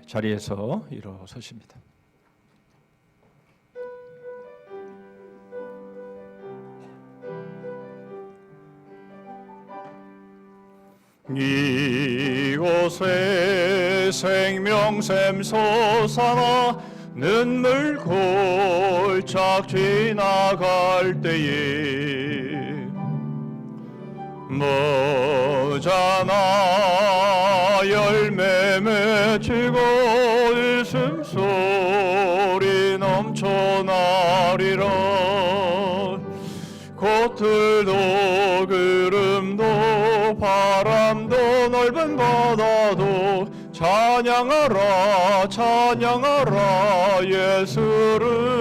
자리에서 일어서십니다. 이곳에 생명샘 솟아나 눈물 골짝 지나갈 때에 모자나 열매 맺히고 웃음소리 넘쳐나리라. 꽃들도 구름도 바람도 넓은 바다도 찬양하라 찬양하라 예수를.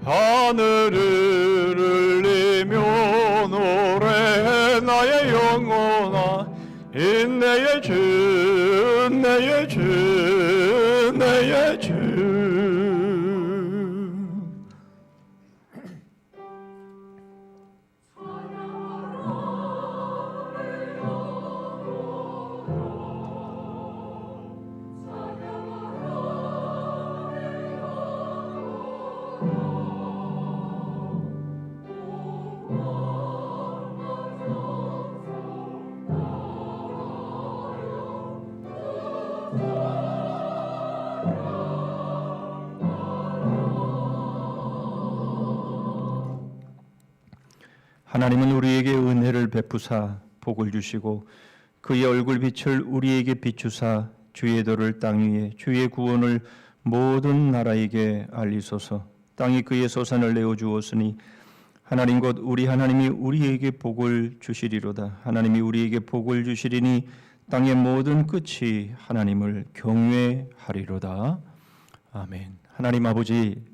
하늘을 울리며 노래해 나의 영혼아 인내의 주 내의 주 내의 주. 하나님은 우리에게 은혜를 베푸사 복을 주시고 그의 얼굴빛을 우리에게 비추사 주의 도를 땅 위에 주의 구원을 모든 나라에게 알리소서. 땅이 그의 소산을 내어주었으니 하나님 곧 우리 하나님이 우리에게 복을 주시리로다. 하나님이 우리에게 복을 주시리니 땅의 모든 끝이 하나님을 경외하리로다. 아멘. 하나님 아버지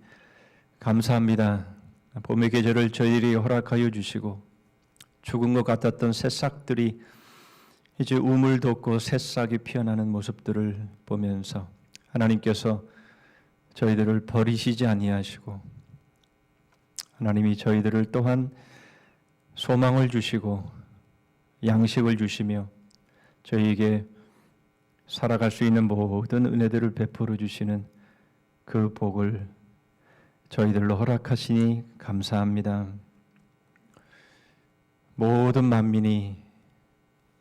감사합니다. 봄의 계절을 저희들이 허락하여 주시고 죽은 것 같았던 새싹들이 이제 우물 돋고 새싹이 피어나는 모습들을 보면서 하나님께서 저희들을 버리시지 아니하시고 하나님이 저희들을 또한 소망을 주시고 양식을 주시며 저희에게 살아갈 수 있는 모든 은혜들을 베풀어 주시는 그 복을 저희들로 허락하시니 감사합니다. 모든 만민이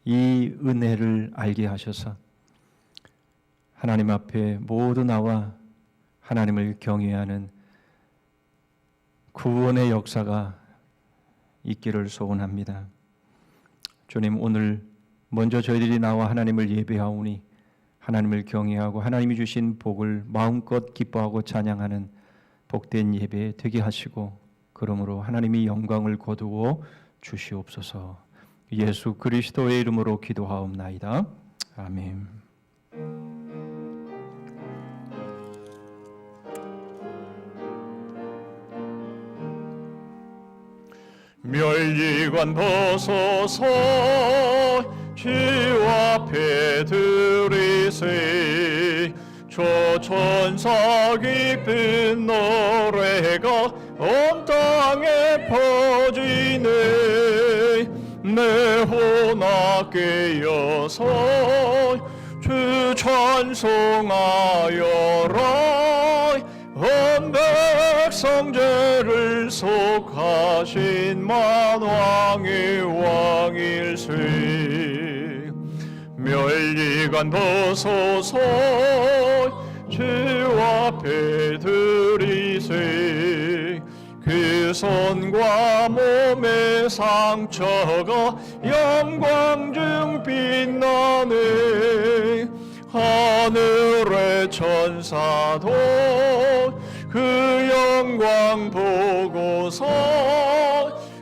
이 은혜를 알게 하셔서 하나님 앞에 모두 나와 하나님을 경외하는 구원의 역사가 있기를 소원합니다. 주님, 오늘 먼저 저희들이 나와 하나님을 예배하오니 하나님을 경외하고 하나님이 주신 복을 마음껏 기뻐하고 찬양하는 복된 예배 되게 하시고 그러므로 하나님이 영광을 거두어 주시옵소서. 예수 그리스도의 이름으로 기도하옵나이다. 아멘. 멸리관 벗어서 주 앞에 들이세 저 천사 기쁜 노래가 온 땅에 퍼지네. 내 혼아 깨어서 주 찬송하여라. 온 백성 죄를 속하신 만왕의 왕일세. 멸리관 벗어서 주 앞에 들이세 그 손과 몸의 상처가 영광 중 빛나네. 하늘의 천사도 그 영광 보고서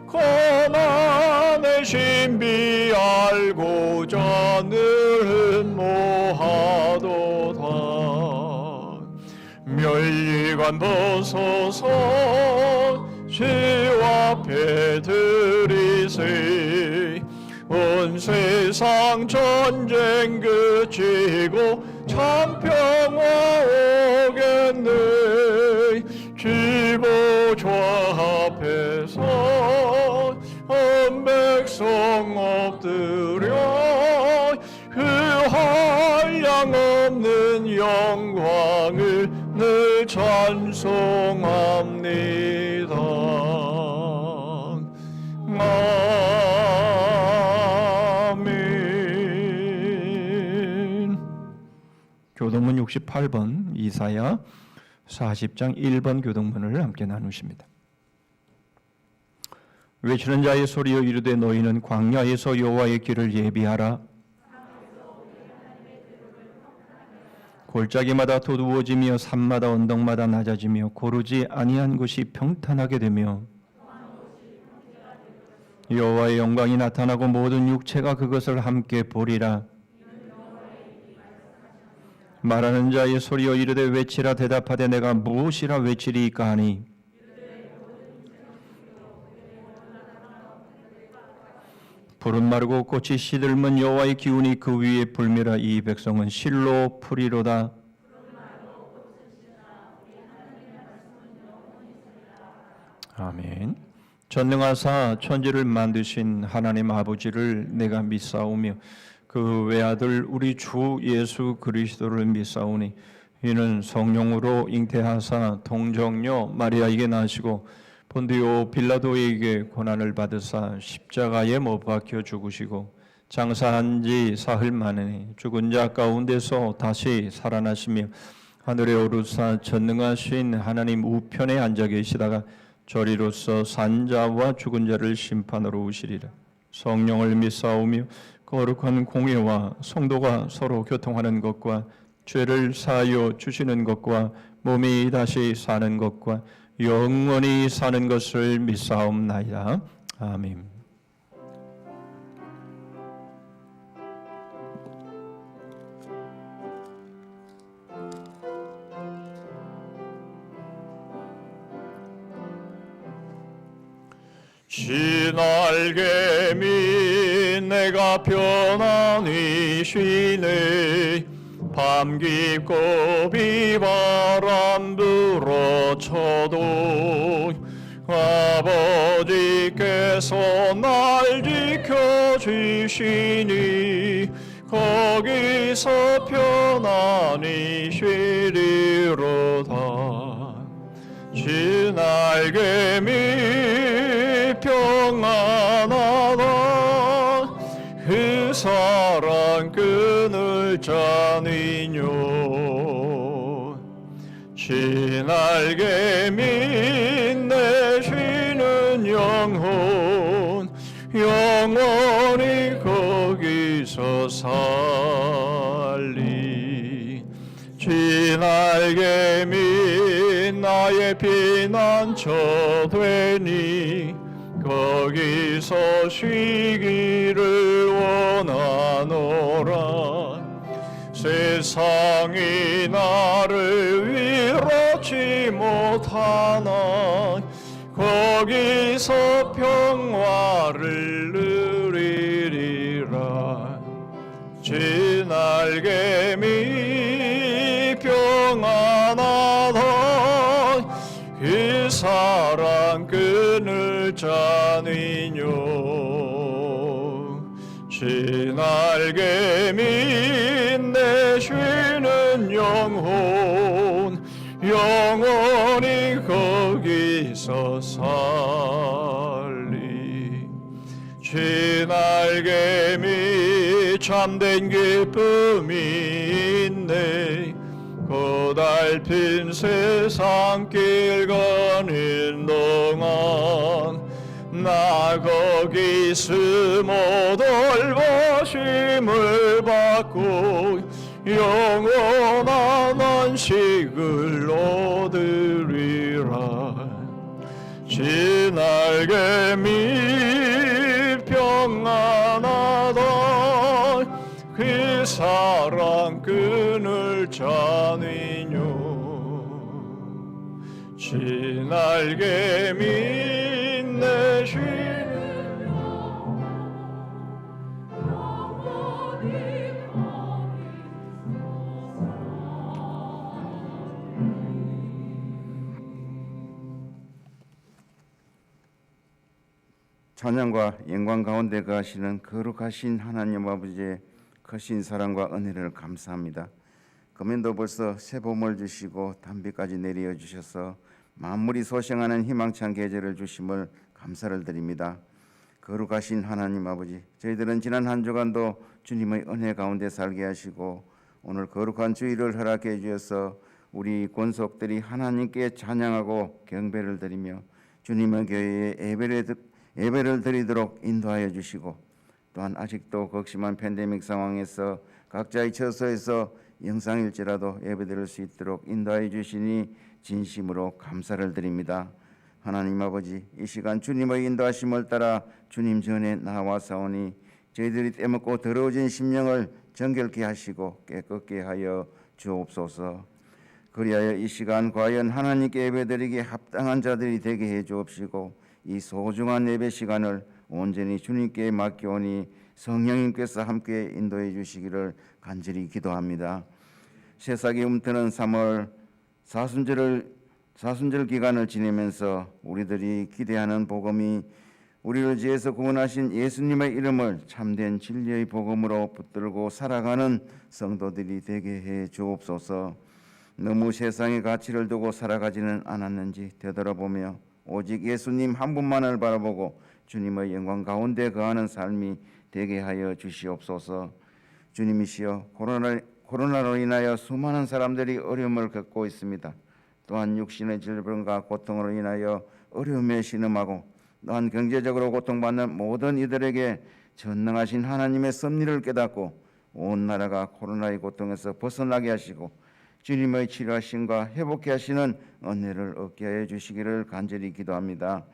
고난의 신비 알고자 늘 모하도다. 멸리관 벗어서 주 앞에 들이세 온 세상 전쟁 그치고 참 평화 오겠네. 주보좌 앞에서 온 백성 엎드려 그 한량을 없는 영광을 늘 찬송합니다. 아멘. 교동문 68번, 이사야 40장 1번 교동문을 함께 나누십니다. 외치는 자의 소리여 이르되 너희는 광야에서 여호와의 길을 예비하라. 골짜기마다 도두어지며 산마다 언덕마다 낮아지며 고르지 아니한 곳이 평탄하게 되며 여호와의 영광이 나타나고 모든 육체가 그것을 함께 보리라. 말하는 자의 소리여 이르되 외치라. 대답하되 내가 무엇이라 외치리이까 하니 푸른 마르고 꽃이 시들면 여호와의 기운이 그 위에 불미라. 이 백성은 실로 풀이로다. 아멘. 전능하사 천지를 만드신 하나님 아버지를 내가 믿사오며 그 외아들 우리 주 예수 그리스도를 믿사오니 이는 성령으로 잉태하사 동정녀 마리아에게 나시고 본디오 빌라도에게 고난을 받으사 십자가에 못 박혀 죽으시고 장사한 지 사흘 만에 죽은 자 가운데서 다시 살아나시며 하늘에 오르사 전능하신 하나님 우편에 앉아 계시다가 저리로서 산자와 죽은 자를 심판하러 오시리라. 성령을 믿사오며 거룩한 공예와 성도가 서로 교통하는 것과 죄를 사하여 주시는 것과 몸이 다시 사는 것과 영원히 사는 것을 믿사옵나이다. 아멘. 지날개미 내가 편안히 쉬네. 밤 깊고 비바람 불어쳐도 아버지께서 날 지켜주시니 거기서 편안히 쉬리로다. 지날개미 평안하다. 그 사랑 끈을 짜니뇨. 지날개미 내 쉬는 영혼 영원히 거기서 살리. 지날개미 나의 피난처 되니 거기서 쉬기를 원하노라. 세상이 나를 위롭지 못하나 거기서 평화를 누리리라. 지날개미 평안하다. 그 사랑 끈을 짜니뇨. 지날개미 내 쉬는 영혼 영원히 거기서 살리. 지날개미 참된 기쁨이 있네. 고달픈 세상 길 가는 동안 나 거기 숨어 돌보심을 받고 영원한 안식을 얻으리라. 지날개미 평안하다. 그 사랑 끈을 짜니뇨. 지날개미 내 쉬는 영원히 찬양과 영광 가운데 가시는 거룩하신 하나님 아버지의 크신 사랑과 은혜를 감사합니다. 금년도 벌써 새 봄을 주시고 단비까지 내려 주셔서 만물이 소생하는 희망찬 계절을 주심을 감사를 드립니다. 거룩하신 하나님 아버지, 저희들은 지난 한 주간도 주님의 은혜 가운데 살게 하시고 오늘 거룩한 주일을 허락해 주셔서 우리 권속들이 하나님께 찬양하고 경배를 드리며 주님의 교회에 예배를 드리도록 인도하여 주시고 또한 아직도 극심한 팬데믹 상황에서 각자의 처소에서 영상일지라도 예배드릴 수 있도록 인도하여 주시니 진심으로 감사를 드립니다. 하나님 아버지, 이 시간 주님의 인도하심을 따라 주님 전에 나와사오니 저희들이 떼먹고 더러워진 심령을 정결케 하시고 깨끗게 하여 주옵소서. 그리하여 이 시간 과연 하나님께 예배드리기에 합당한 자들이 되게 해 주옵시고 이 소중한 예배 시간을 온전히 주님께 맡겨오니 성령님께서 함께 인도해 주시기를 간절히 기도합니다. 새싹이 움트는 3월 사순절 기간을 지내면서 우리들이 기대하는 복음이 우리를 죄에서 구원하신 예수님의 이름을 참된 진리의 복음으로 붙들고 살아가는 성도들이 되게 해 주옵소서. 너무 세상의 가치를 두고 살아가지는 않았는지 되돌아보며 오직 예수님 한 분만을 바라보고 주님의 영광 가운데 거하는 삶이 되게 하여 주시옵소서. 주님이시여, 코로나로 인하여 수많은 사람들이 어려움을 겪고 있습니다. 또한 육신의 질병과 고통으로 인하여 어려움에 신음하고 또한 경제적으로 고통받는 모든 이들에게 전능하신 하나님의 섭리를 깨닫고 온 나라가 코로나의 고통에서 벗어나게 하시고 주님의 치료하심과 회복케 하시는 은혜를 얻게 하여 주시기를 간절히 기도합니다.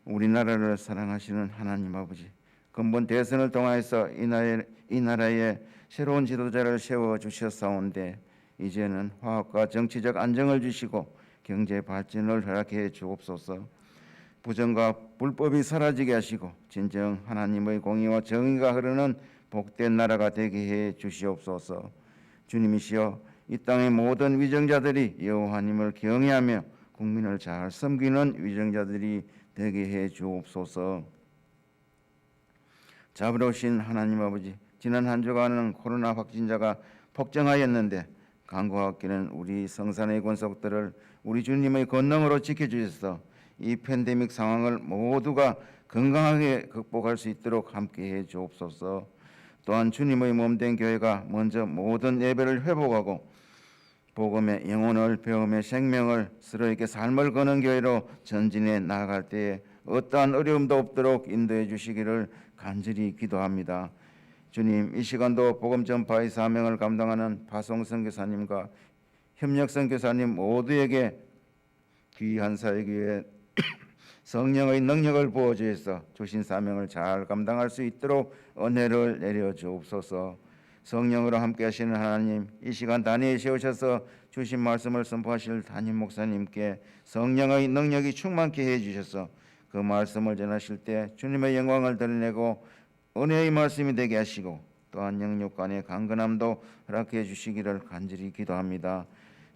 우리나라를 사랑하시는 하나님 아버지, 근본 대선을 통하여서 이 나라에 새로운 지도자를 세워주셨사온데 이제는 화합과 정치적 안정을 주시고 경제 발전을 허락해 주옵소서. 부정과 불법이 사라지게 하시고 진정 하나님의 공의와 정의가 흐르는 복된 나라가 되게 해 주시옵소서. 주님이시여, 이 땅의 모든 위정자들이 여호와님을 경외하며 국민을 잘 섬기는 위정자들이 되게 해 주옵소서. 자비로우신 하나님 아버지, 지난 한 주간은 코로나 확진자가 폭증하였는데 간구하기는 우리 성산의 권속들을 우리 주님의 권능으로 지켜주셔서 이 팬데믹 상황을 모두가 건강하게 극복할 수 있도록 함께해 주옵소서. 또한 주님의 몸된 교회가 먼저 모든 예배를 회복하고 복음의 영혼을 배움의 생명을 서로에게 삶을 거는 교회로 전진해 나아갈 때에 어떠한 어려움도 없도록 인도해 주시기를 간절히 기도합니다. 주님, 이 시간도 복음 전파의 사명을 감당하는 파송 선교사님과 협력 선교사님 모두에게 귀한 사역을 위해 성령의 능력을 부어 주셔서 주신 사명을 잘 감당할 수 있도록 은혜를 내려 주옵소서. 성령으로 함께 하시는 하나님, 이 시간 단위에 세우셔서 주신 말씀을 선포하실 담임 목사님께 성령의 능력이 충만케 해 주셔서 그 말씀을 전하실 때 주님의 영광을 드러내고 은혜의 말씀이 되게 하시고 또한 영육 간의 강건함도 허락해 주시기를 간절히 기도합니다.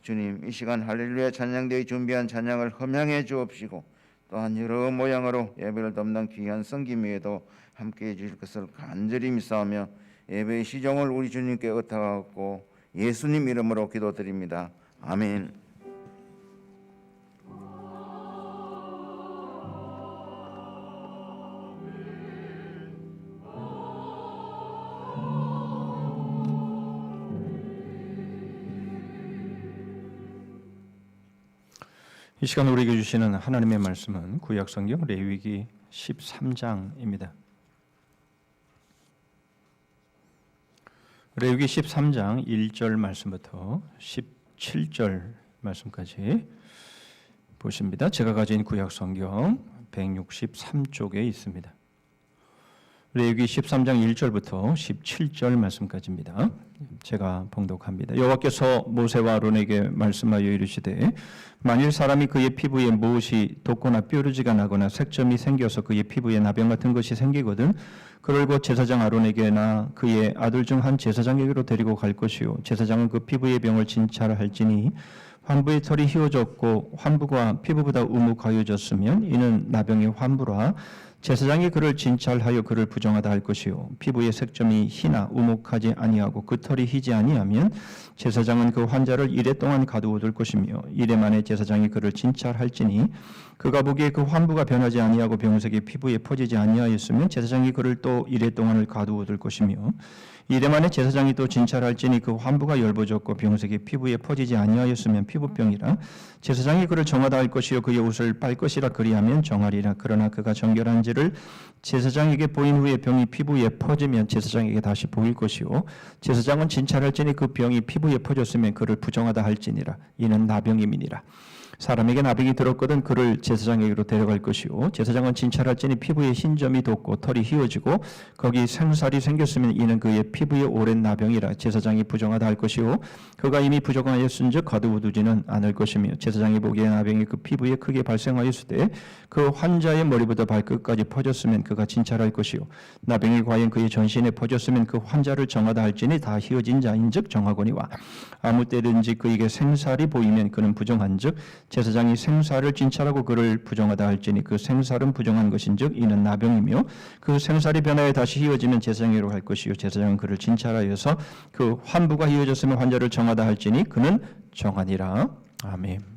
주님, 이 시간 할렐루야 찬양대에 준비한 찬양을 흠양해 주옵시고 또한 여러 모양으로 예배를 돕는 귀한 성김위에도 함께해 주실 것을 간절히 믿사오며 예배의 시종을 우리 주님께 의탁하고 예수님 이름으로 기도드립니다. 아멘. 이 시간 우리에게 주시는 하나님의 말씀은 구약성경 레위기 13장입니다. 레위기 13장 1절 말씀부터 17절 말씀까지 보십니다. 제가 가진 구약성경 163쪽에 있습니다. 레위기 13장 1절부터 17절 말씀까지입니다. 제가 봉독합니다. 여호와께서 모세와 아론에게 말씀하여 이르시되 만일 사람이 그의 피부에 무엇이 돋거나 뾰루지가 나거나 색점이 생겨서 그의 피부에 나병 같은 것이 생기거든 그를 곧 제사장 아론에게나 그의 아들 중 한 제사장에게로 데리고 갈 것이요 제사장은 그 피부의 병을 진찰할지니 환부의 털이 휘어졌고 환부가 피부보다 우묵하여졌으면 이는 나병의 환부라. 제사장이 그를 진찰하여 그를 부정하다 할 것이요 피부의 색점이 희나 우묵하지 아니하고 그 털이 희지 아니하면 제사장은 그 환자를 이레 동안 가두어둘 것이며 이레 만에 제사장이 그를 진찰할지니 그가 보기에 그 환부가 변하지 아니하고 병색이 피부에 퍼지지 아니하였으면 제사장이 그를 또 이레 동안을 가두어둘 것이며 이레 만에 제사장이 또 진찰할지니 그 환부가 열버졌고 병색이 피부에 퍼지지 아니하였으면 피부병이라. 제사장이 그를 정하다 할 것이요 그의 옷을 빨 것이라. 그리하면 정하리라. 그러나 그가 정결한지를 제사장에게 보인 후에 병이 피부에 퍼지면 제사장에게 다시 보일 것이요 제사장은 진찰할지니 그 병이 피부에 퍼졌으면 그를 부정하다 할지니라. 이는 나병임이니라. 사람에게 나병이 들었거든 그를 제사장에게로 데려갈 것이요 제사장은 진찰할지니 피부에 흰 점이 돋고 털이 휘어지고 거기 생살이 생겼으면 이는 그의 피부에 오랜 나병이라. 제사장이 부정하다 할 것이요 그가 이미 부정하였은즉 가두어두지는 않을 것이며 제사장이 보기에 나병이 그 피부에 크게 발생하였을 때 그 환자의 머리부터 발끝까지 퍼졌으면 그가 진찰할 것이요 나병이 과연 그의 전신에 퍼졌으면 그 환자를 정하다 할지니 다 휘어진 자인즉 정하거니와 아무 때든지 그에게 생살이 보이면 그는 부정한즉 제사장이 생살을 진찰하고 그를 부정하다 할지니 그 생살은 부정한 것인즉 이는 나병이며 그 생살이 변하여 다시 휘어지면 제사장에게로 갈 것이요 제사장은 그를 진찰하여서 그 환부가 휘어졌으면 환자를 정하다 할지니 그는 정하니라. 아멘.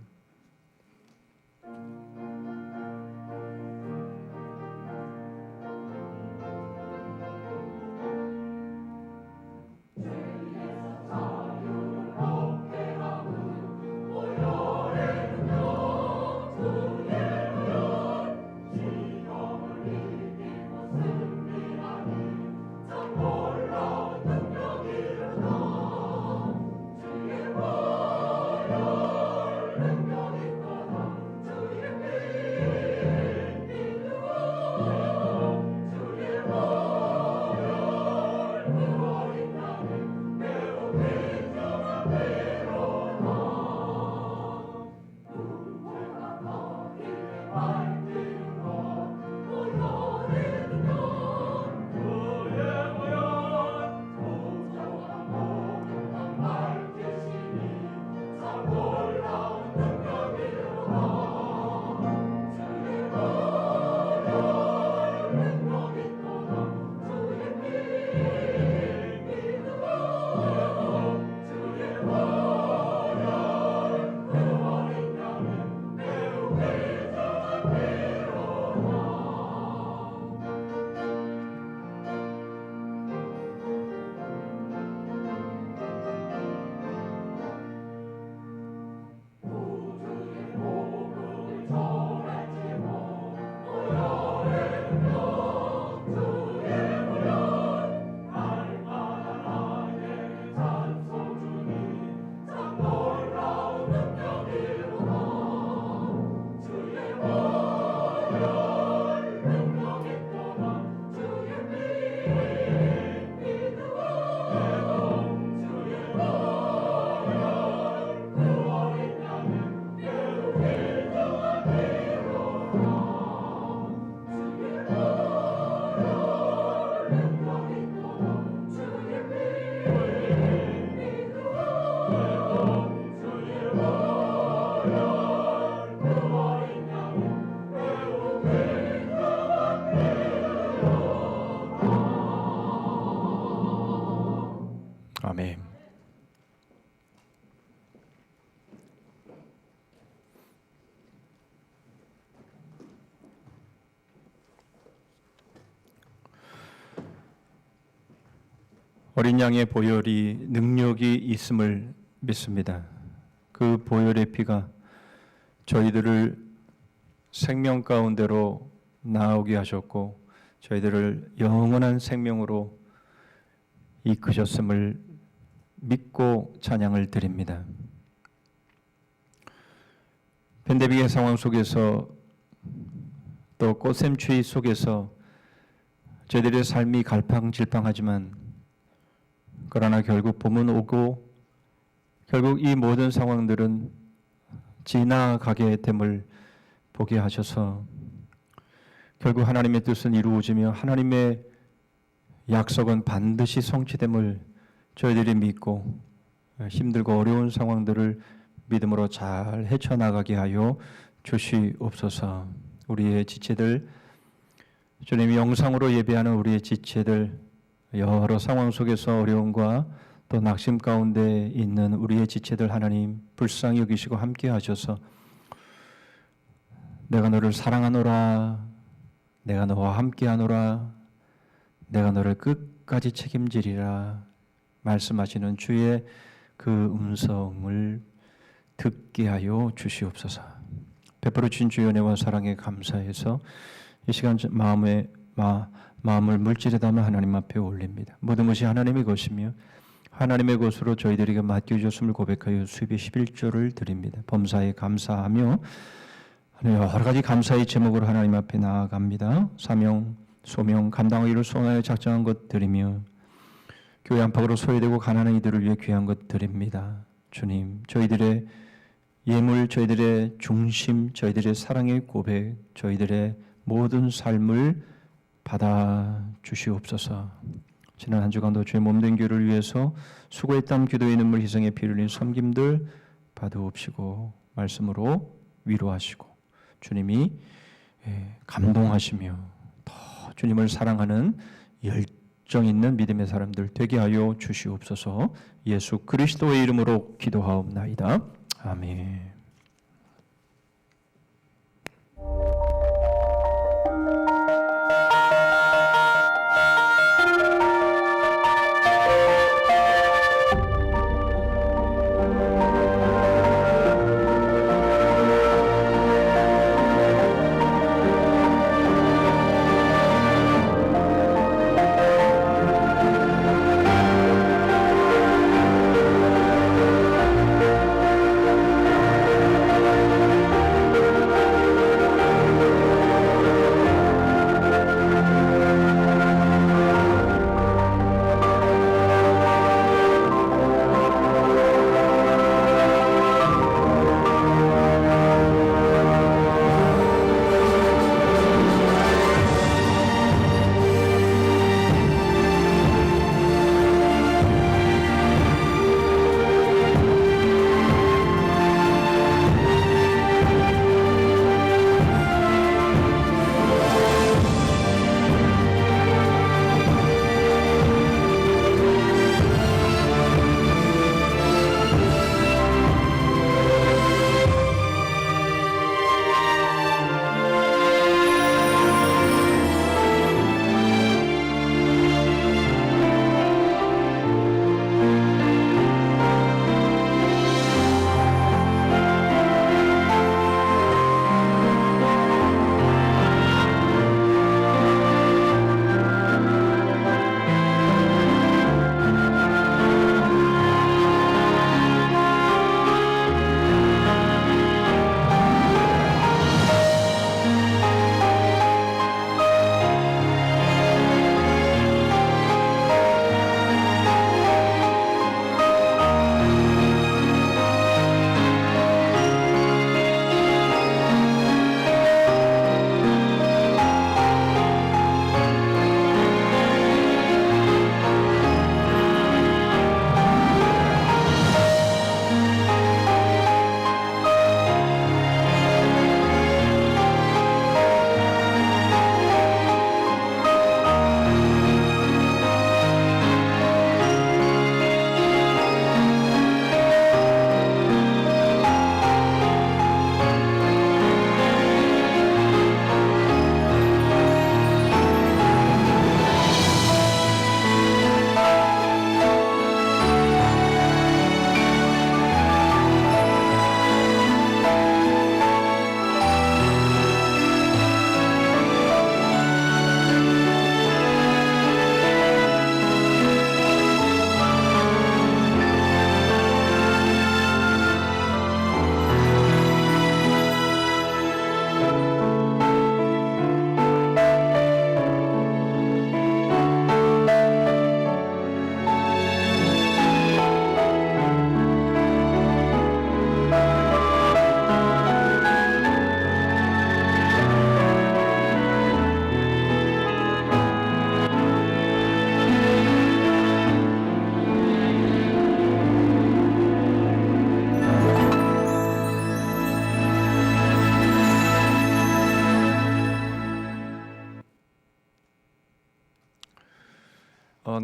아멘. 어린 양의 보혈이 능력이 있음을 믿습니다. 그 보혈의 피가 저희들을 생명 가운데로 나오게 하셨고 저희들을 영원한 생명으로 이끄셨음을 믿고 찬양을 드립니다. 팬데믹의 상황 속에서 또 꽃샘추위 속에서 저희들의 삶이 갈팡질팡하지만 그러나 결국 봄은 오고 결국 이 모든 상황들은 지나가게 됨을 보게 하셔서 결국 하나님의 뜻은 이루어지며 하나님의 약속은 반드시 성취됨을 저희들이 믿고 힘들고 어려운 상황들을 믿음으로 잘 헤쳐나가게 하여 주시옵소서. 우리의 지체들, 주님 영상으로 예배하는 우리의 지체들, 여러 상황 속에서 어려움과 또 낙심 가운데 있는 우리의 지체들 하나님 불쌍히 여기시고 함께 하셔서 내가 너를 사랑하노라, 내가 너와 함께 하노라, 내가 너를 끝까지 책임지리라 말씀하시는 주의 그 음성을 듣게 하여 주시옵소서. 베풀어 주신 주의 은혜와 사랑에 감사해서 이 시간 마음을 물질에 담아 하나님 앞에 올립니다. 모든 것이 하나님의 것이며 하나님의 것으로 저희들에게 맡겨주셨음을 고백하여 수입의 11조를 드립니다. 범사에 감사하며 여러 가지 감사의 제목으로 하나님 앞에 나아갑니다. 사명, 소명, 감당하기를 소원하여 작정한 것 드리며 교회 안팎으로 소외되고 가난한 이들을 위해 귀한 것 드립니다. 주님, 저희들의 예물, 저희들의 중심, 저희들의 사랑의 고백, 저희들의 모든 삶을 받아 주시옵소서. 지난 한 주간도 주의 몸된 교회를 위해서 수고의 땀, 기도의 눈물, 희생의 피 흘린 섬김들 받아옵시고 말씀으로 위로하시고 주님이 감동하시며 더 주님을 사랑하는 열정 있는 믿음의 사람들 되게 하여 주시옵소서. 예수 그리스도의 이름으로 기도하옵나이다. 아멘.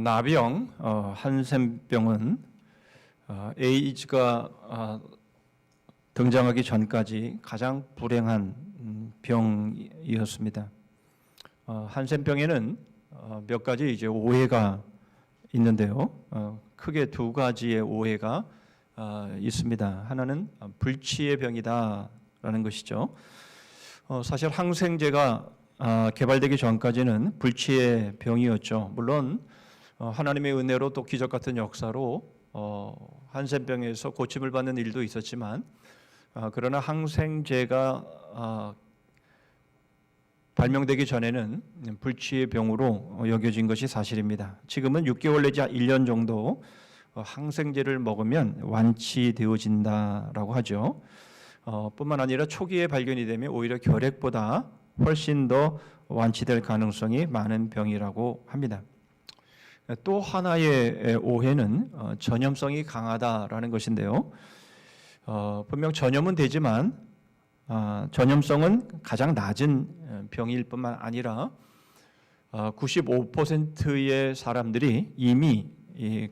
나병, 한센병은 에이즈가 등장하기 전까지 가장 불행한 병이었습니다. 한센병에는 몇 가지 이제 오해가 있는데요. 크게 두 가지의 오해가 있습니다. 하나는 불치의 병이다라는 것이죠. 사실 항생제가 개발되기 전까지는 불치의 병이었죠. 물론 하나님의 은혜로 또 기적 같은 역사로 한센병에서 고침을 받는 일도 있었지만 그러나 항생제가 발명되기 전에는 불치의 병으로 여겨진 것이 사실입니다. 지금은 6개월 내지 1년 정도 항생제를 먹으면 완치되어진다라고 하죠. 뿐만 아니라 초기에 발견이 되면 오히려 결핵보다 훨씬 더 완치될 가능성이 많은 병이라고 합니다. 또 하나의 오해는 전염성이 강하다라는 것인데요. 분명 전염은 되지만 전염성은 가장 낮은 병일 뿐만 아니라 95%의 사람들이 이미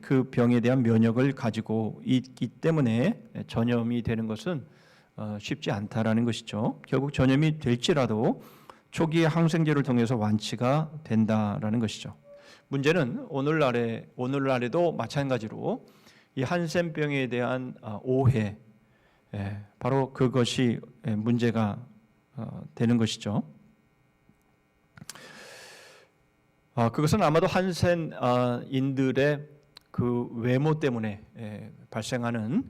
그 병에 대한 면역을 가지고 있기 때문에 전염이 되는 것은 쉽지 않다라는 것이죠. 결국 전염이 될지라도 초기에 항생제를 통해서 완치가 된다라는 것이죠. 문제는 오늘날에도 마찬가지로 이 한센병에 대한 오해, 바로 그것이 문제가 되는 것이죠. 그것은 아마도 한센인들의 그 외모 때문에 발생하는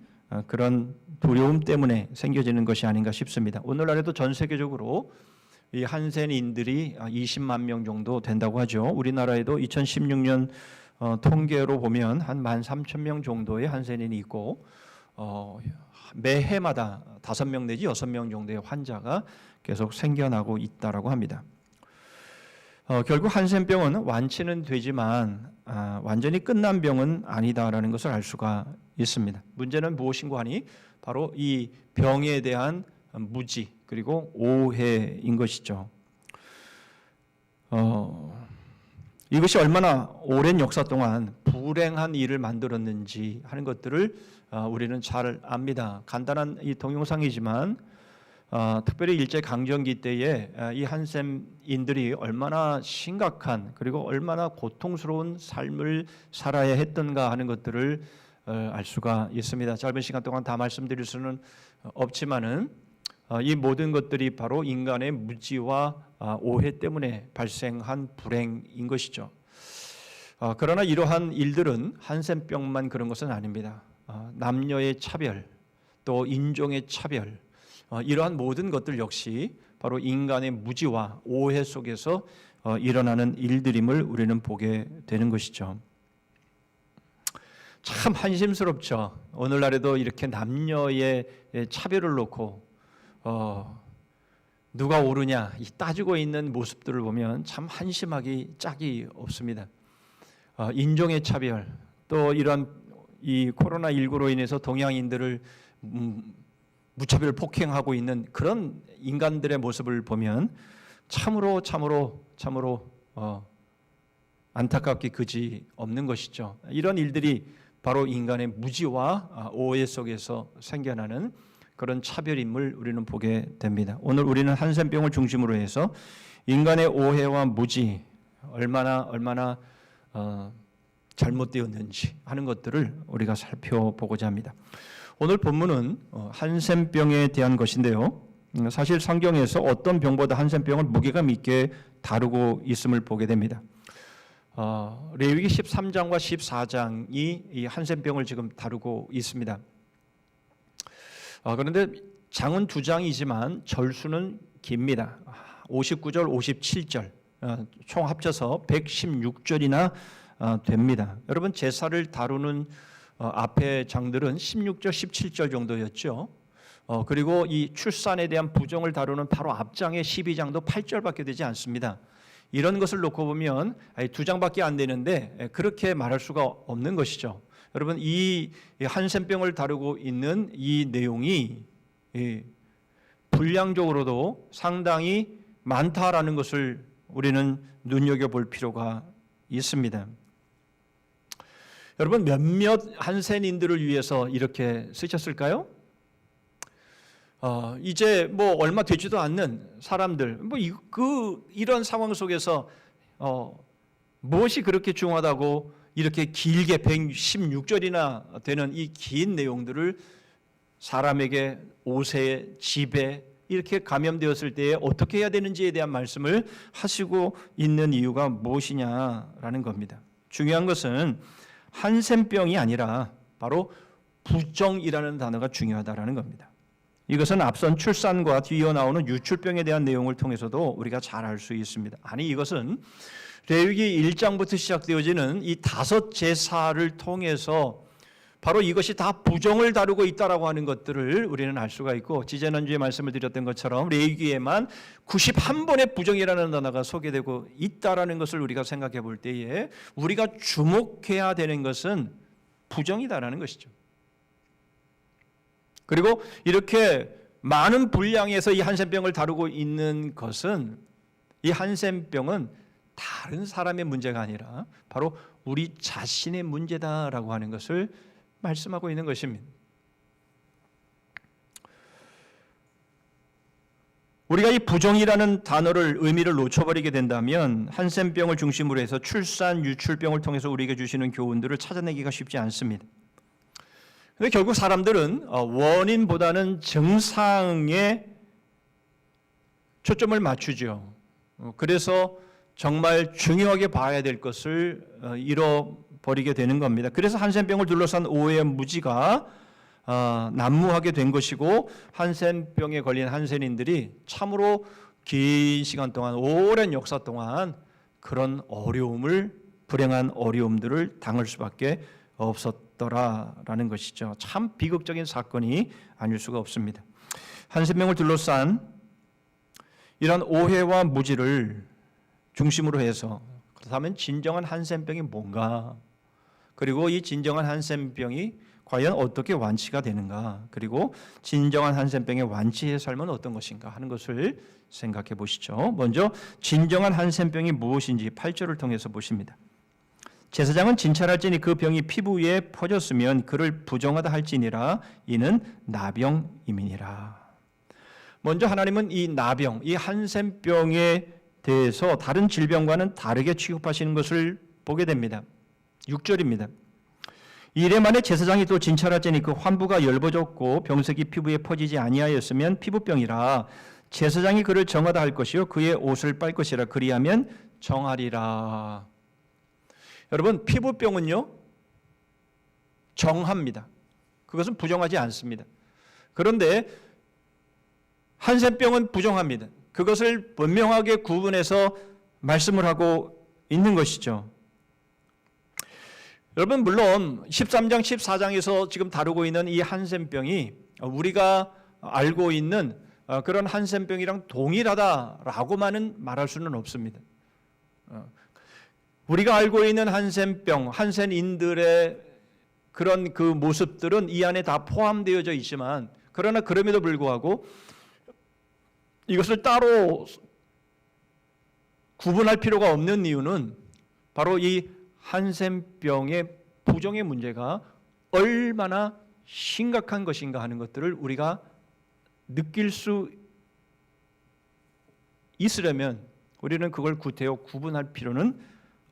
그런 두려움 때문에 생겨지는 것이 아닌가 싶습니다. 오늘날에도 전 세계적으로 이 한센인들이 20만 명 정도 된다고 하죠. 우리나라에도 2016년 통계로 보면 한 13,000명 정도의 한센인이 있고 매해마다 5명 내지 6명 정도의 환자가 계속 생겨나고 있다라고 합니다. 결국 한센병은 완치는 되지만 완전히 끝난 병은 아니다라는 것을 알 수가 있습니다. 문제는 무엇인가 하니 바로 이 병에 대한 무지 그리고 오해인 것이죠. 이것이 얼마나 오랜 역사 동안 불행한 일을 만들었는지 하는 것들을 우리는 잘 압니다. 간단한 이 동영상이지만 특별히 일제강점기 때에 이 한센인들이 얼마나 심각한 그리고 얼마나 고통스러운 삶을 살아야 했던가 하는 것들을 알 수가 있습니다. 짧은 시간 동안 다 말씀드릴 수는 없지만은 이 모든 것들이 바로 인간의 무지와 오해 때문에 발생한 불행인 것이죠. 그러나 이러한 일들은 한센병만 그런 것은 아닙니다. 남녀의 차별, 또 인종의 차별, 이러한 모든 것들 역시 바로 인간의 무지와 오해 속에서 일어나는 일들임을 우리는 보게 되는 것이죠. 참 한심스럽죠. 오늘날에도 이렇게 남녀의 차별을 놓고 누가 옳으냐 따지고 있는 모습들을 보면 참 한심하기 짝이 없습니다. 인종의 차별, 또 이런 이 코로나19로 인해서 동양인들을 무차별 폭행하고 있는 그런 인간들의 모습을 보면 참으로 안타깝기 그지 없는 것이죠. 이런 일들이 바로 인간의 무지와 오해 속에서 생겨나는 그런 차별임을 우리는 보게 됩니다. 오늘 우리는 한센병을 중심으로 해서 인간의 오해와 무지 얼마나 잘못되었는지 하는 것들을 우리가 살펴보고자 합니다. 오늘 본문은 한센병에 대한 것인데요. 사실 성경에서 어떤 병보다 한센병을 무게감 있게 다루고 있음을 보게 됩니다. 레위기 13장과 14장이 이 한센병을 지금 다루고 있습니다. 그런데 장은 2장이지만 절수는 깁니다. 59절, 57절 총 합쳐서 116절이나 됩니다. 여러분 제사를 다루는 앞의 장들은 16절, 17절 정도였죠. 그리고 이 출산에 대한 부정을 다루는 바로 앞장의 12장도 8절밖에 되지 않습니다. 이런 것을 놓고 보면 2장밖에 안 되는데 그렇게 말할 수가 없는 것이죠. 여러분 이 한센병을 다루고 있는 이 내용이 분량적으로도 상당히 많다라는 것을 우리는 눈여겨볼 필요가 있습니다. 여러분 몇몇 한센인들을 위해서 이렇게 쓰셨을까요? 이제 뭐 얼마 되지도 않는 사람들, 이런 상황 속에서 무엇이 그렇게 중요하다고 이렇게 길게 116절이나 되는 이 긴 내용들을 사람에게 옷에 집에 이렇게 감염되었을 때에 어떻게 해야 되는지에 대한 말씀을 하시고 있는 이유가 무엇이냐라는 겁니다. 중요한 것은 한센병이 아니라 바로 부정이라는 단어가 중요하다라는 겁니다. 이것은 앞선 출산과 뒤이어 나오는 유출병에 대한 내용을 통해서도 우리가 잘 알 수 있습니다. 아니 이것은 레위기 1장부터 시작되어지는 이 5 제사를 통해서 바로 이것이 다 부정을 다루고 있다라고 하는 것들을 우리는 알 수가 있고, 지지난주에 말씀을 드렸던 것처럼 레위기에만 91번의 부정이라는 단어가 소개되고 있다라는 것을 우리가 생각해 볼 때에 우리가 주목해야 되는 것은 부정이다라는 것이죠. 그리고 이렇게 많은 분량에서 이 한센병을 다루고 있는 것은, 이 한센병은 다른 사람의 문제가 아니라 바로 우리 자신의 문제다라고 하는 것을 말씀하고 있는 것입니다. 우리가 이 부정이라는 단어를 의미를 놓쳐버리게 된다면 한센병을 중심으로 해서 출산, 유출병을 통해서 우리에게 주시는 교훈들을 찾아내기가 쉽지 않습니다. 근데 결국 사람들은 원인보다는 증상에 초점을 맞추죠. 그래서 정말 중요하게 봐야 될 것을 잃어버리게 되는 겁니다. 그래서 한센병을 둘러싼 오해의 무지가 난무하게 된 것이고, 한센병에 걸린 한센인들이 참으로 긴 시간 동안, 오랜 역사 동안 그런 불행한 어려움들을 당할 수밖에 없었더라라는 것이죠. 참 비극적인 사건이 아닐 수가 없습니다. 한센병을 둘러싼 이런 오해와 무지를 중심으로 해서, 그렇다면 진정한 한센병이 뭔가, 그리고 이 진정한 한센병이 과연 어떻게 완치가 되는가, 그리고 진정한 한센병의 완치의 삶은 어떤 것인가 하는 것을 생각해 보시죠. 먼저 진정한 한센병이 무엇인지 8절을 통해서 보십니다. 제사장은 진찰할지니 그 병이 피부 위에 퍼졌으면 그를 부정하다 할지니라. 이는 나병임이니라. 먼저 하나님은 이 나병, 이 한센병에 대해서 다른 질병과는 다르게 취급하시는 것을 보게 됩니다. 6절입니다. 이래 만에 제사장이 또 진찰할지니 그 환부가 열버졌고 병색이 피부에 퍼지지 아니하였으면 피부병이라. 제사장이 그를 정하다 할 것이요 그의 옷을 빨 것이라. 그리하면 정하리라. 여러분, 피부병은요 정합니다. 그것은 부정하지 않습니다. 그런데 한센병은 부정합니다. 그것을 분명하게 구분해서 말씀을 하고 있는 것이죠. 여러분, 물론 13장, 14장에서 지금 다루고 있는 이 한센병이 우리가 알고 있는 그런 한센병이랑 동일하다라고만은 말할 수는 없습니다. 우리가 알고 있는 한센병, 한센인들의 그런 그 모습들은 이 안에 다 포함되어져 있지만, 그러나 그럼에도 불구하고 이것을 따로 구분할 필요가 없는 이유는 바로 이 한센병의 부정의 문제가 얼마나 심각한 것인가 하는 것들을 우리가 느낄 수 있으려면 우리는 그걸 구태여 구분할 필요는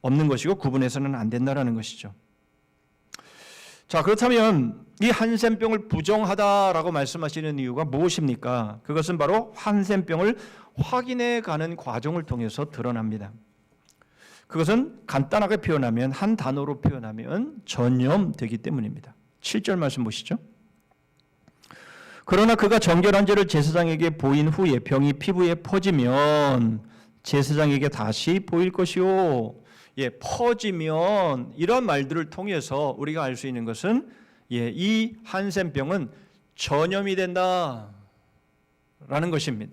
없는 것이고 구분해서는 안 된다라는 것이죠. 자, 그렇다면 이 한센병을 부정하다라고 말씀하시는 이유가 무엇입니까? 그것은 바로 한센병을 확인해 가는 과정을 통해서 드러납니다. 그것은 간단하게 표현하면, 한 단어로 표현하면 전염되기 때문입니다. 7절 말씀 보시죠. 그러나 그가 정결한 죄를 제사장에게 보인 후에 병이 피부에 퍼지면 제사장에게 다시 보일 것이요. 퍼지면, 이런 말들을 통해서 우리가 알 수 있는 것은 이 한센병은 전염이 된다라는 것입니다.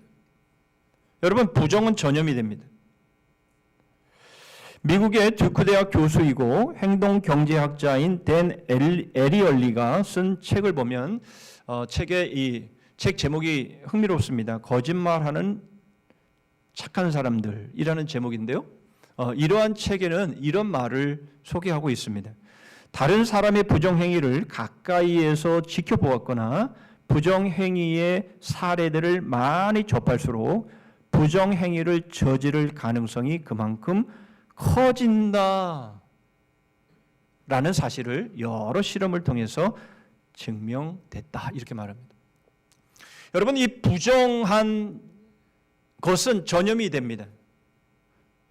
여러분, 부정은 전염이 됩니다. 미국의 듀크 대학 교수이고 행동경제학자인 댄 에리얼리가 쓴 책을 보면 이 책 제목이 흥미롭습니다. 거짓말하는 착한 사람들이라는 제목인데요. 이러한 책에는 이런 말을 소개하고 있습니다. 다른 사람의 부정행위를 가까이에서 지켜보았거나 부정행위의 사례들을 많이 접할수록 부정행위를 저지를 가능성이 그만큼 커진다 라는 사실을 여러 실험을 통해서 증명됐다 이렇게 말합니다. 여러분, 이 부정한 것은 전염이 됩니다.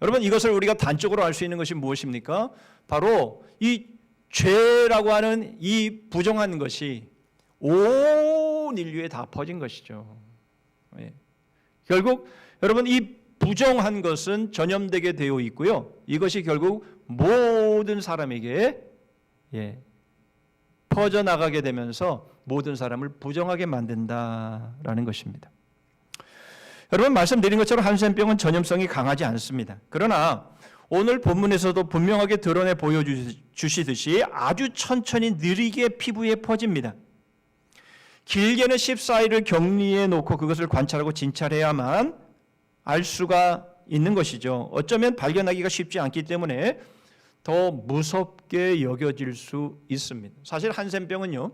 여러분, 이것을 우리가 단적으로 알 수 있는 것이 무엇입니까? 바로 이 죄라고 하는 이 부정한 것이 온 인류에 다 퍼진 것이죠. 예. 결국 여러분, 이 부정한 것은 전염되게 되어 있고요. 이것이 결국 모든 사람에게 퍼져나가게 되면서 모든 사람을 부정하게 만든다라는 것입니다. 여러분, 말씀드린 것처럼 한센병은 전염성이 강하지 않습니다. 그러나 오늘 본문에서도 분명하게 드러내 보여주시듯이 아주 천천히 느리게 피부에 퍼집니다. 길게는 14일을 격리해 놓고 그것을 관찰하고 진찰해야만 알 수가 있는 것이죠. 어쩌면 발견하기가 쉽지 않기 때문에 더 무섭게 여겨질 수 있습니다. 사실 한센병은요,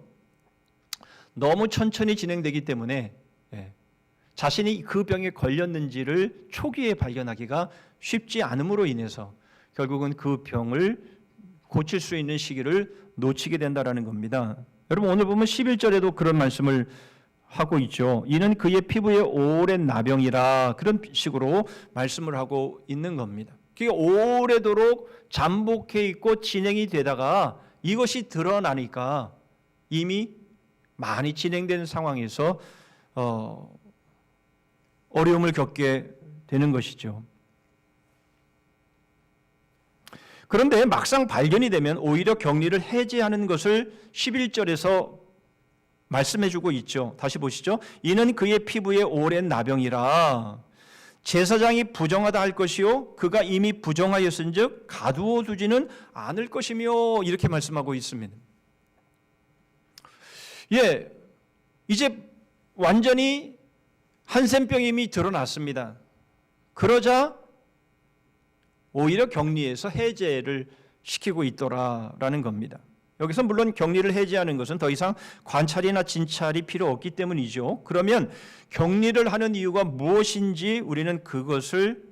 너무 천천히 진행되기 때문에 자신이 그 병에 걸렸는지를 초기에 발견하기가 쉽지 않음으로 인해서 결국은 그 병을 고칠 수 있는 시기를 놓치게 된다는 겁니다. 여러분, 오늘 보면 11절에도 그런 말씀을 하고 있죠. 이는 그의 피부에 오랜 나병이라, 그런 식으로 말씀을 하고 있는 겁니다. 그게 오래도록 잠복해 있고 진행이 되다가 이것이 드러나니까 이미 많이 진행된 상황에서 어려움을 겪게 되는 것이죠. 그런데 막상 발견이 되면 오히려 격리를 해제하는 것을 11절에서 말씀해주고 있죠. 다시 보시죠. 이는 그의 피부에 오랜 나병이라 제사장이 부정하다 할 것이요 그가 이미 부정하였은즉 가두어 두지는 않을 것이며, 이렇게 말씀하고 있습니다. 이제 완전히 한센병이 이미 드러났습니다. 그러자 오히려 격리해서 해제를 시키고 있더라라는 겁니다. 여기서 물론 격리를 해제하는 것은 더 이상 관찰이나 진찰이 필요 없기 때문이죠. 그러면 격리를 하는 이유가 무엇인지 우리는 그것을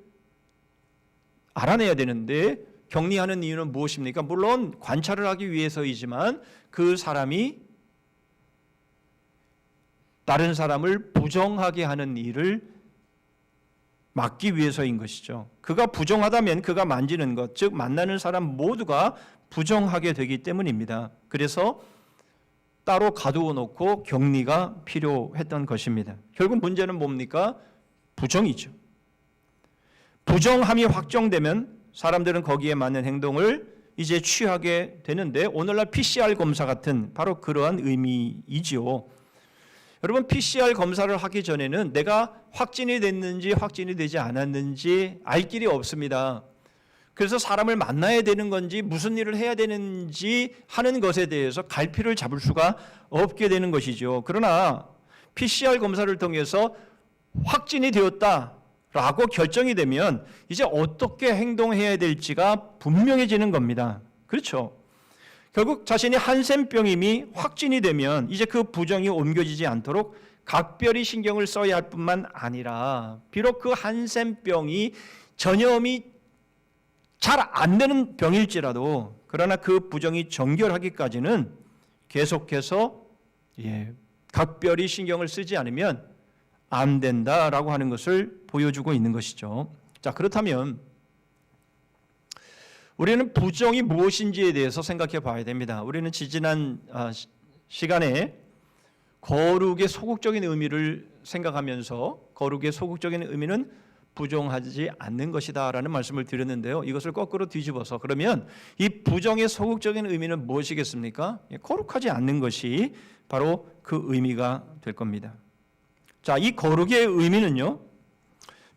알아내야 되는데, 격리하는 이유는 무엇입니까? 물론 관찰을 하기 위해서이지만 그 사람이 다른 사람을 부정하게 하는 일을 막기 위해서인 것이죠. 그가 부정하다면 그가 만지는 것, 즉 만나는 사람 모두가 부정하게 되기 때문입니다. 그래서 따로 가두어 놓고 격리가 필요했던 것입니다. 결국 문제는 뭡니까? 부정이죠. 부정함이 확정되면 사람들은 거기에 맞는 행동을 이제 취하게 되는데, 오늘날 PCR 검사 같은 바로 그러한 의미이지요. 여러분, PCR 검사를 하기 전에는 내가 확진이 됐는지 확진이 되지 않았는지 알 길이 없습니다. 그래서 사람을 만나야 되는 건지 무슨 일을 해야 되는지 하는 것에 대해서 갈피를 잡을 수가 없게 되는 것이죠. 그러나 PCR 검사를 통해서 확진이 되었다라고 결정이 되면 이제 어떻게 행동해야 될지가 분명해지는 겁니다. 그렇죠? 결국 자신이 한센병임이 확진이 되면 이제 그 부정이 옮겨지지 않도록 각별히 신경을 써야 할 뿐만 아니라, 비록 그 한센병이 전염이 잘 안 되는 병일지라도 그러나 그 부정이 정결하기까지는 계속해서 각별히 신경을 쓰지 않으면 안 된다라고 하는 것을 보여주고 있는 것이죠. 자, 그렇다면 우리는 부정이 무엇인지에 대해서 생각해 봐야 됩니다. 우리는 지지난 시간에 거룩의 소극적인 의미를 생각하면서 거룩의 소극적인 의미는 부정하지 않는 것이다 라는 말씀을 드렸는데요. 이것을 거꾸로 뒤집어서 그러면 이 부정의 소극적인 의미는 무엇이겠습니까? 거룩하지 않는 것이 바로 그 의미가 될 겁니다. 자, 이 거룩의 의미는요,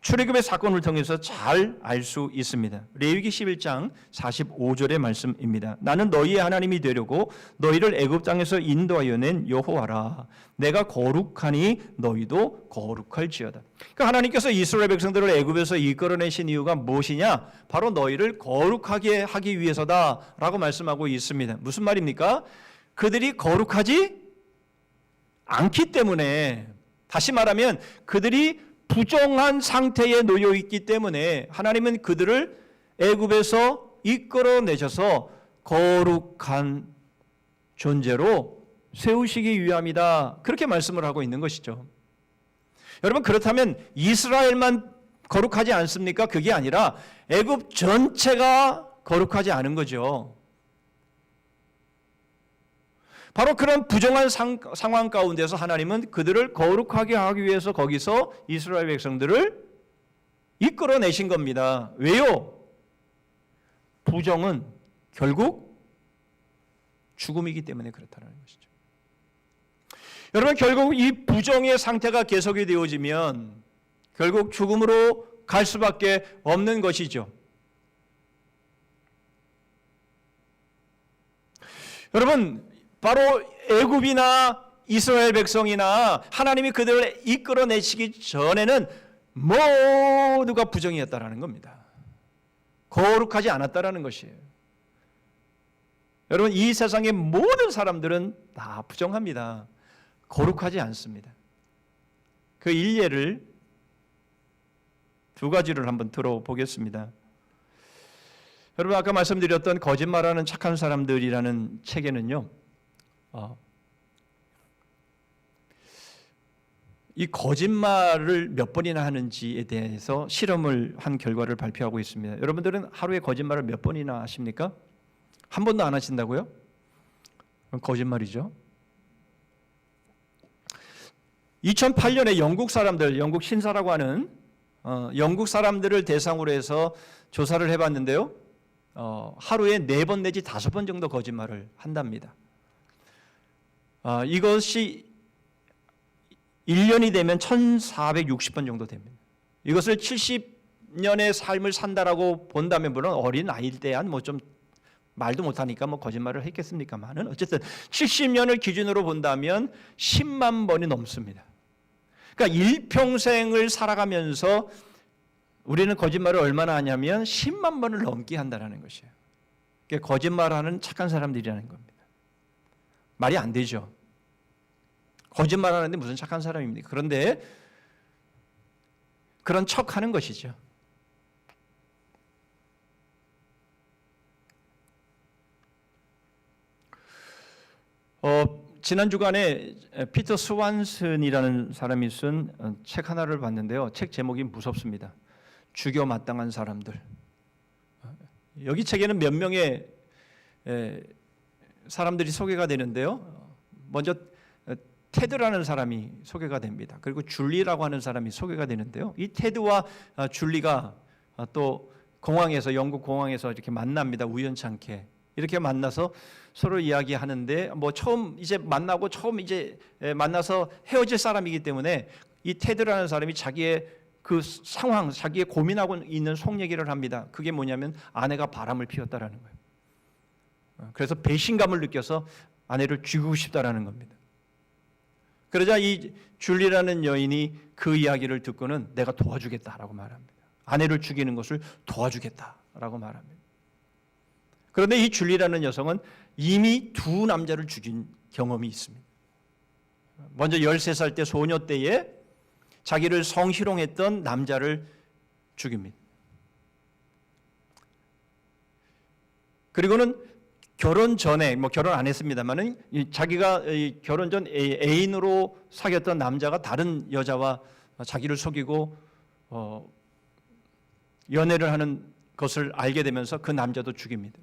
출애굽의 사건을 통해서 잘 알 수 있습니다. 레위기 11장 45절의 말씀입니다. 나는 너희의 하나님이 되려고 너희를 애굽 땅에서 인도하여 낸 여호와라. 내가 거룩하니 너희도 거룩할지어다. 그러니까 하나님께서 이스라엘 백성들을 애굽에서 이끌어내신 이유가 무엇이냐? 바로 너희를 거룩하게 하기 위해서다라고 말씀하고 있습니다. 무슨 말입니까? 그들이 거룩하지 않기 때문에, 다시 말하면 그들이 부정한 상태에 놓여 있기 때문에 하나님은 그들을 애굽에서 이끌어내셔서 거룩한 존재로 세우시기 위함이다. 그렇게 말씀을 하고 있는 것이죠. 여러분, 그렇다면 이스라엘만 거룩하지 않습니까? 그게 아니라 애굽 전체가 거룩하지 않은 거죠. 바로 그런 부정한 상황 가운데서 하나님은 그들을 거룩하게 하기 위해서 거기서 이스라엘 백성들을 이끌어내신 겁니다. 왜요? 부정은 결국 죽음이기 때문에 그렇다는 것이죠. 여러분, 결국 이 부정의 상태가 계속이 되어지면 결국 죽음으로 갈 수밖에 없는 것이죠. 여러분, 바로 애굽이나 이스라엘 백성이나 하나님이 그들을 이끌어내시기 전에는 모두가 부정이었다라는 겁니다. 거룩하지 않았다라는 것이에요. 여러분, 이 세상의 모든 사람들은 다 부정합니다. 거룩하지 않습니다. 그 일례를 두 가지를 한번 들어보겠습니다. 여러분, 아까 말씀드렸던 거짓말하는 착한 사람들이라는 책에는요, 이 거짓말을 몇 번이나 하는지에 대해서 실험을 한 결과를 발표하고 있습니다. 여러분들은 하루에 거짓말을 몇 번이나 하십니까? 한 번도 안 하신다고요? 그럼 거짓말이죠. 2008년에 영국 사람들, 영국 신사라고 하는 영국 사람들을 대상으로 해서 조사를 해봤는데요, 하루에 4번 내지 5번 정도 거짓말을 한답니다. 이것이 1년이 되면 1460번 정도 됩니다. 이것을 70년의 삶을 산다라고 본다면, 물론 어린 아이일 때 한 좀 말도 못하니까 거짓말을 했겠습니까만은, 어쨌든 70년을 기준으로 본다면 10만 번이 넘습니다. 그러니까 일평생을 살아가면서 우리는 거짓말을 얼마나 하냐면 10만 번을 넘게 한다는 것이에요. 그러니까 거짓말하는 착한 사람들이라는 겁니다. 말이 안 되죠. 거짓말하는데 무슨 착한 사람입니까? 그런데 그런 척하는 것이죠. 지난 주간에 피터 스완슨이라는 사람이 쓴 책 하나를 봤는데요. 책 제목이 무섭습니다. 죽여 마땅한 사람들. 여기 책에는 몇 명의 사람들이 소개가 되는데요. 먼저 테드라는 사람이 소개가 됩니다. 그리고 줄리라고 하는 사람이 소개가 되는데요. 이 테드와 줄리가 또 공항에서, 영국 공항에서 이렇게 만납니다. 우연찮게 이렇게 만나서 서로 이야기하는데, 처음 이제 만나고 처음 이제 만나서 헤어질 사람이기 때문에 이 테드라는 사람이 자기의 그 상황, 자기의 고민하고 있는 속 얘기를 합니다. 그게 뭐냐면 아내가 바람을 피웠다라는 거예요. 그래서 배신감을 느껴서 아내를 죽이고 싶다라는 겁니다. 그러자 이 줄리라는 여인이 그 이야기를 듣고는 내가 도와주겠다라고 말합니다. 아내를 죽이는 것을 도와주겠다라고 말합니다. 그런데 이 줄리라는 여성은 이미 2 남자를 죽인 경험이 있습니다. 먼저 13살 때, 소녀 때에 자기를 성희롱했던 남자를 죽입니다. 그리고는 결혼 전에, 결혼 안 했습니다만은 자기가 결혼 전 애인으로 사귀었던 남자가 다른 여자와 자기를 속이고 연애를 하는 것을 알게 되면서 그 남자도 죽입니다.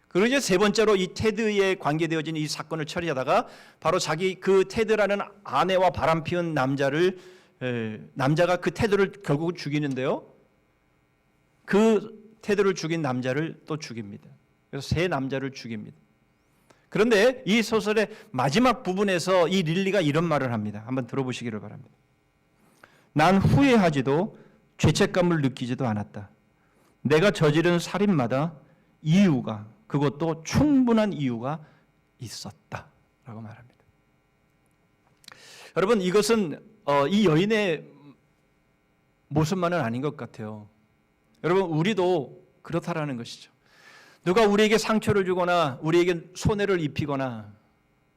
그리고 이제 3번째로 이 테드에 관계되어진 이 사건을 처리하다가 바로 자기 그 테드라는 아내와 바람 피운 남자가 그 테드를 결국 죽이는데요. 그 테드를 죽인 남자를 또 죽입니다. 그래서 3 남자를 죽입니다. 그런데 이 소설의 마지막 부분에서 이 릴리가 이런 말을 합니다. 한번 들어보시기를 바랍니다. 난 후회하지도 죄책감을 느끼지도 않았다. 내가 저지른 살인마다 이유가, 그것도 충분한 이유가 있었다라고 말합니다. 여러분, 이것은 이 여인의 모습만은 아닌 것 같아요. 여러분, 우리도 그렇다라는 것이죠. 누가 우리에게 상처를 주거나 우리에게 손해를 입히거나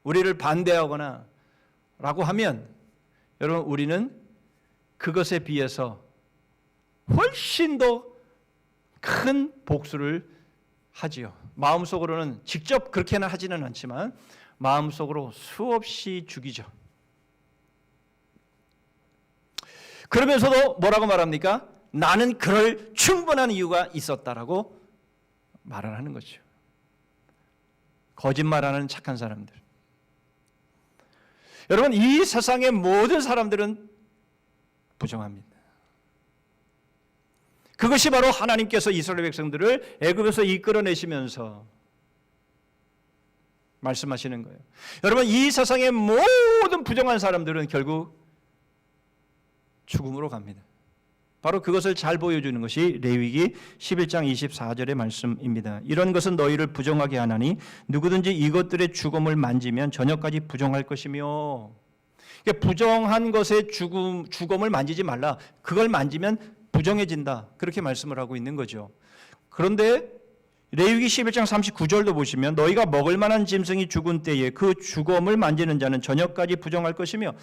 우리를 반대하거나 라고 하면 여러분, 우리는 그것에 비해서 훨씬 더 큰 복수를 하지요. 마음속으로는 직접 그렇게는 하지는 않지만 마음속으로 수없이 죽이죠. 그러면서도 뭐라고 말합니까? 나는 그럴 충분한 이유가 있었다라고 말을 하는 거죠. 거짓말하는 착한 사람들. 여러분, 이 세상의 모든 사람들은 부정합니다. 그것이 바로 하나님께서 이스라엘 백성들을 애굽에서 이끌어내시면서 말씀하시는 거예요. 여러분, 이 세상의 모든 부정한 사람들은 결국 죽음으로 갑니다. 바로 그것을 잘 보여주는 것이 레위기 11장 24절의 말씀입니다. 이런 것은 너희를 부정하게 하나니 누구든지 이것들의 죽음을 만지면 저녁까지 부정할 것이며, 부정한 것의 죽음을 만지지 말라. 그걸 만지면 부정해진다. 그렇게 말씀을 하고 있는 거죠. 그런데 레위기 11장 39절도 보시면 너희가 먹을 만한 짐승이 죽은 때에 그 죽음을 만지는 자는 저녁까지 부정할 것이며,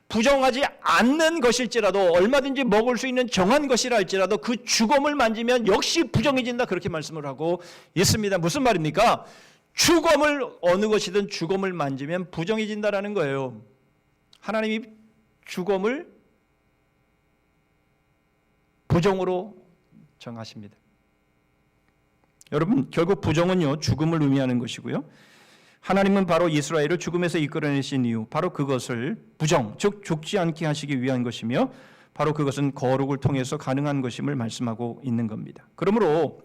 부정하지 않는 것일지라도 얼마든지 먹을 수 있는 정한 것이라 할지라도 그 죽음을 만지면 역시 부정해진다. 그렇게 말씀을 하고 있습니다. 무슨 말입니까? 죽음을, 어느 것이든 죽음을 만지면 부정해진다라는 거예요. 하나님이 죽음을 부정으로 정하십니다. 여러분, 결국 부정은요, 죽음을 의미하는 것이고요. 하나님은 바로 이스라엘을 죽음에서 이끌어내신 이유, 바로 그것을 부정, 즉 죽지 않게 하시기 위한 것이며, 바로 그것은 거룩을 통해서 가능한 것임을 말씀하고 있는 겁니다. 그러므로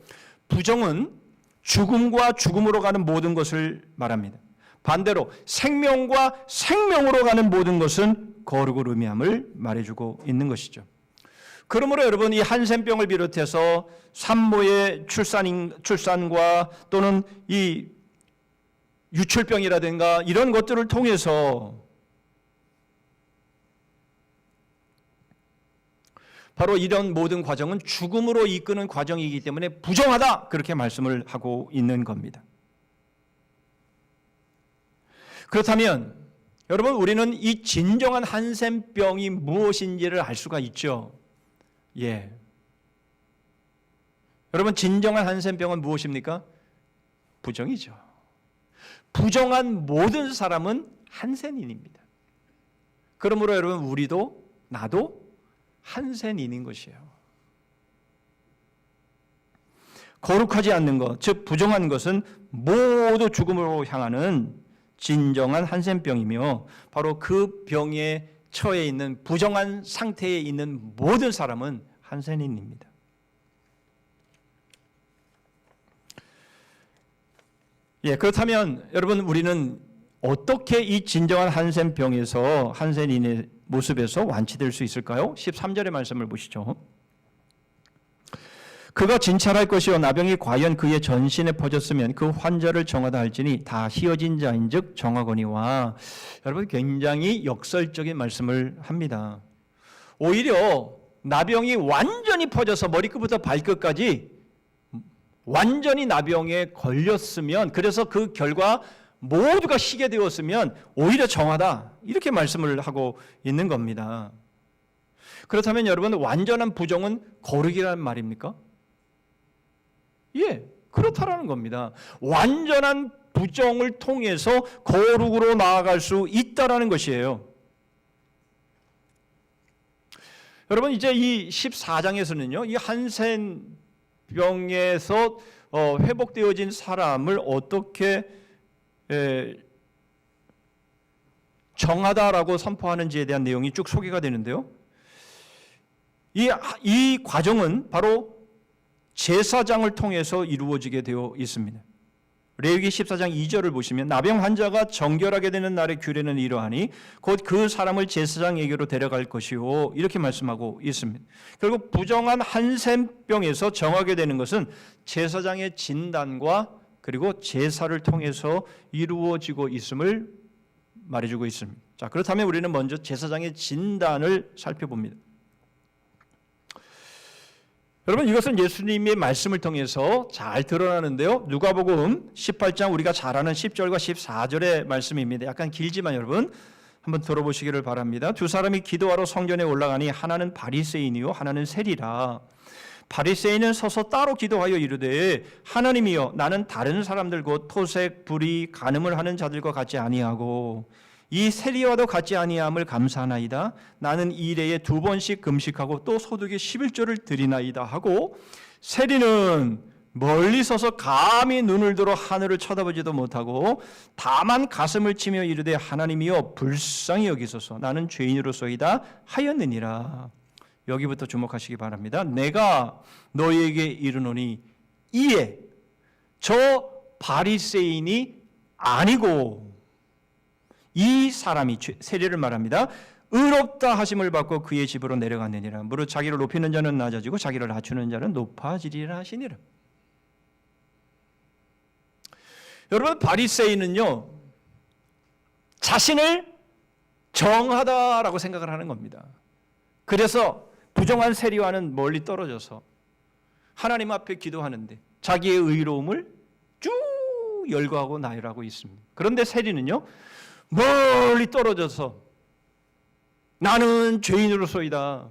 부정은 죽음과 죽음으로 가는 모든 것을 말합니다. 반대로 생명과 생명으로 가는 모든 것은 거룩을 의미함을 말해주고 있는 것이죠. 그러므로 여러분, 이 한센병을 비롯해서 산모의 출산과 또는 이 유출병이라든가 이런 것들을 통해서 바로 이런 모든 과정은 죽음으로 이끄는 과정이기 때문에 부정하다, 그렇게 말씀을 하고 있는 겁니다. 그렇다면 여러분, 우리는 이 진정한 한센병이 무엇인지를 알 수가 있죠. 예. 여러분, 진정한 한센병은 무엇입니까? 부정이죠. 부정한 모든 사람은 한센인입니다. 그러므로 여러분, 우리도 나도 한센인인 것이에요. 거룩하지 않는 것, 즉 부정한 것은 모두 죽음으로 향하는 진정한 한센병이며, 바로 그 병에 처해 있는, 부정한 상태에 있는 모든 사람은 한센인입니다. 예, 그렇다면 여러분, 우리는 어떻게 이 진정한 한센병에서, 한센인의 모습에서 완치될 수 있을까요? 13절의 말씀을 보시죠. 그가 진찰할 것이요 나병이 과연 그의 전신에 퍼졌으면 그 환자를 정하다 할지니 다 희어진 자인즉 정하거니와. 여러분, 굉장히 역설적인 말씀을 합니다. 오히려 나병이 완전히 퍼져서 머리끝부터 발끝까지 완전히 나병에 걸렸으면, 그래서 그 결과 모두가 희게 되었으면 오히려 정하다, 이렇게 말씀을 하고 있는 겁니다. 그렇다면 여러분, 완전한 부정은 거룩이라는 말입니까? 예, 그렇다라는 겁니다. 완전한 부정을 통해서 거룩으로 나아갈 수 있다라는 것이에요. 여러분, 이제 이 14장에서는요, 이 한센병에서 회복되어진 사람을 어떻게 정하다라고 선포하는지에 대한 내용이 쭉 소개가 되는데요. 이 과정은 바로 제사장을 통해서 이루어지게 되어 있습니다. 레위기 14장 2절을 보시면 나병 환자가 정결하게 되는 날의 규례는 이러하니 곧 그 사람을 제사장에게로 데려갈 것이요 이렇게 말씀하고 있습니다. 결국 부정한 한센병에서 정하게 되는 것은 제사장의 진단과 그리고 제사를 통해서 이루어지고 있음을 말해주고 있습니다. 자, 그렇다면 우리는 먼저 제사장의 진단을 살펴봅니다. 여러분, 이것은 예수님의 말씀을 통해서 잘 드러나는데요. 누가복음 18장 우리가 잘 아는 10절과 14절의 말씀입니다. 약간 길지만 여러분 한번 들어보시기를 바랍니다. 두 사람이 기도하러 성전에 올라가니 하나는 바리새인이요 하나는 세리라. 바리새인은 서서 따로 기도하여 이르되 하나님이여 나는 다른 사람들 곧 토색, 불의, 간음을 하는 자들과 같지 아니하고 이 세리와도 같지 아니함을 감사하나이다. 나는 일해에 2번씩 금식하고 또 소득의 11조를 드리나이다 하고 세리는 멀리 서서 감히 눈을 들어 하늘을 쳐다보지도 못하고 다만 가슴을 치며 이르되 하나님이여 불쌍히 여기소서 나는 죄인으로소이다 하였느니라. 여기부터 주목하시기 바랍니다. 내가 너희에게 이르노니 이에 저 바리새인이 아니고 이 사람이 세리를 말합니다. 의롭다 하심을 받고 그의 집으로 내려갔느니라. 무릇 자기를 높이는 자는 낮아지고 자기를 낮추는 자는 높아지리라 하시니라. 여러분, 바리새인은요 자신을 정하다라고 생각을 하는 겁니다. 그래서 부정한 세리와는 멀리 떨어져서 하나님 앞에 기도하는데 자기의 의로움을 쭉 열거하고 나열하고 있습니다. 그런데 세리는요 멀리 떨어져서 나는 죄인으로소이다.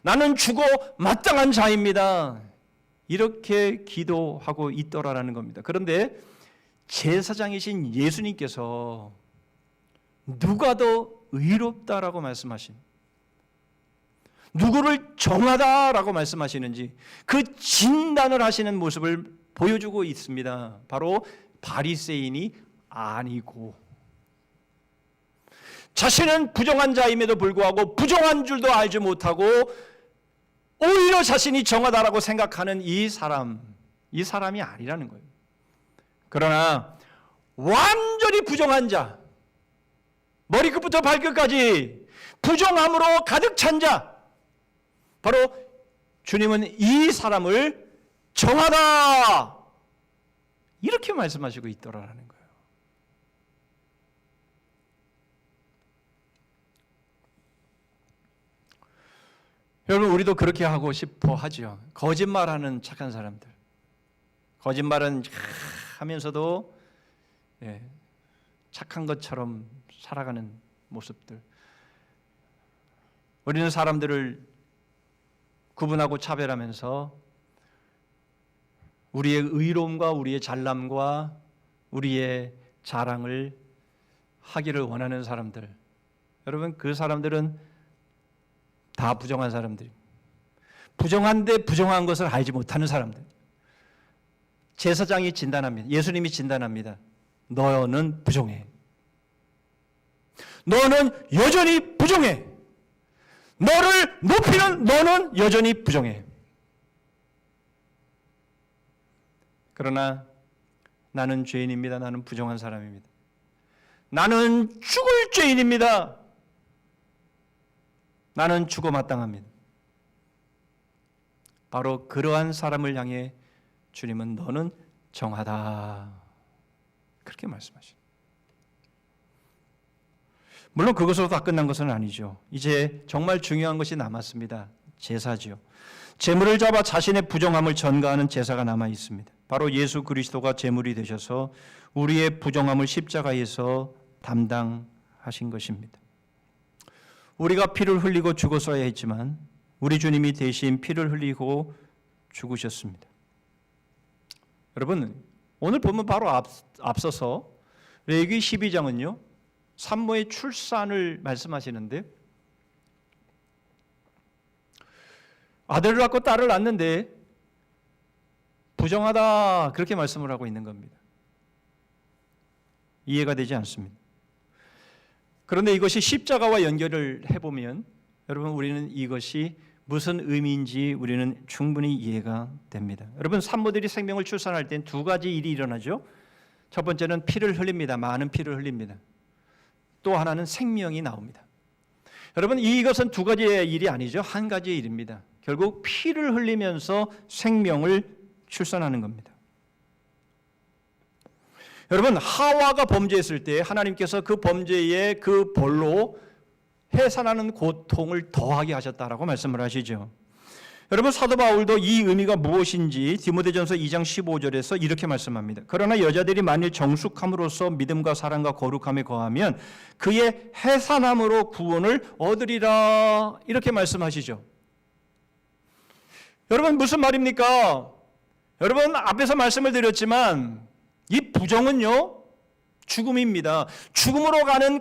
나는 죽어 마땅한 자입니다. 이렇게 기도하고 있더라라는 겁니다. 그런데 제사장이신 예수님께서 누가 더 의롭다라고 말씀하신, 누구를 정하다라고 말씀하시는지 그 진단을 하시는 모습을 보여주고 있습니다. 바로 바리새인이 아니고 자신은 부정한 자임에도 불구하고 부정한 줄도 알지 못하고 오히려 자신이 정하다라고 생각하는 이 사람이 아니라는 거예요. 그러나 완전히 부정한 자, 머리끝부터 발끝까지 부정함으로 가득 찬 자, 바로 주님은 이 사람을 정하다 이렇게 말씀하시고 있더라라는 거예요. 여러분, 우리도 그렇게 하고 싶어 하죠. 거짓말하는 착한 사람들, 거짓말은 하면서도 착한 것처럼 살아가는 모습들. 우리는 사람들을 구분하고 차별하면서 우리의 의로움과 우리의 잘남과 우리의 자랑을 하기를 원하는 사람들, 여러분 그 사람들은 다 부정한 사람들입니다. 부정한데 부정한 것을 알지 못하는 사람들. 제사장이 진단합니다. 예수님이 진단합니다. 너는 부정해. 너는 여전히 부정해. 너를 높이는 너는 여전히 부정해. 그러나 나는 죄인입니다. 나는 부정한 사람입니다. 나는 죽을 죄인입니다. 나는 죽어 마땅합니다. 바로 그러한 사람을 향해 주님은 너는 정하다 그렇게 말씀하십니다. 물론 그것으로 다 끝난 것은 아니죠. 이제 정말 중요한 것이 남았습니다. 제사지요. 제물을 잡아 자신의 부정함을 전가하는 제사가 남아 있습니다. 바로 예수 그리스도가 제물이 되셔서 우리의 부정함을 십자가에서 담당하신 것입니다. 우리가 피를 흘리고 죽었어야 했지만 우리 주님이 대신 피를 흘리고 죽으셨습니다. 여러분, 오늘 보면 바로 앞서서 레위기 12장은요 산모의 출산을 말씀하시는데 아들을 낳고 딸을 낳는데 부정하다 그렇게 말씀을 하고 있는 겁니다. 이해가 되지 않습니다. 그런데 이것이 십자가와 연결을 해보면 여러분 우리는 이것이 무슨 의미인지 우리는 충분히 이해가 됩니다. 여러분 산모들이 생명을 출산할 땐 두 가지 일이 일어나죠. 첫 번째는 피를 흘립니다. 많은 피를 흘립니다. 또 하나는 생명이 나옵니다. 여러분, 이것은 두 가지의 일이 아니죠. 한 가지의 일입니다. 결국 피를 흘리면서 생명을 출산하는 겁니다. 여러분, 하와가 범죄했을 때 하나님께서 그 범죄의 그 벌로 해산하는 고통을 더하게 하셨다라고 말씀을 하시죠. 여러분, 사도 바울도 이 의미가 무엇인지 디모데전서 2장 15절에서 이렇게 말씀합니다. 그러나 여자들이 만일 정숙함으로써 믿음과 사랑과 거룩함에 거하면 그의 해산함으로 구원을 얻으리라, 이렇게 말씀하시죠. 여러분, 무슨 말입니까? 여러분, 앞에서 말씀을 드렸지만 이 부정은요, 죽음입니다. 죽음으로 가는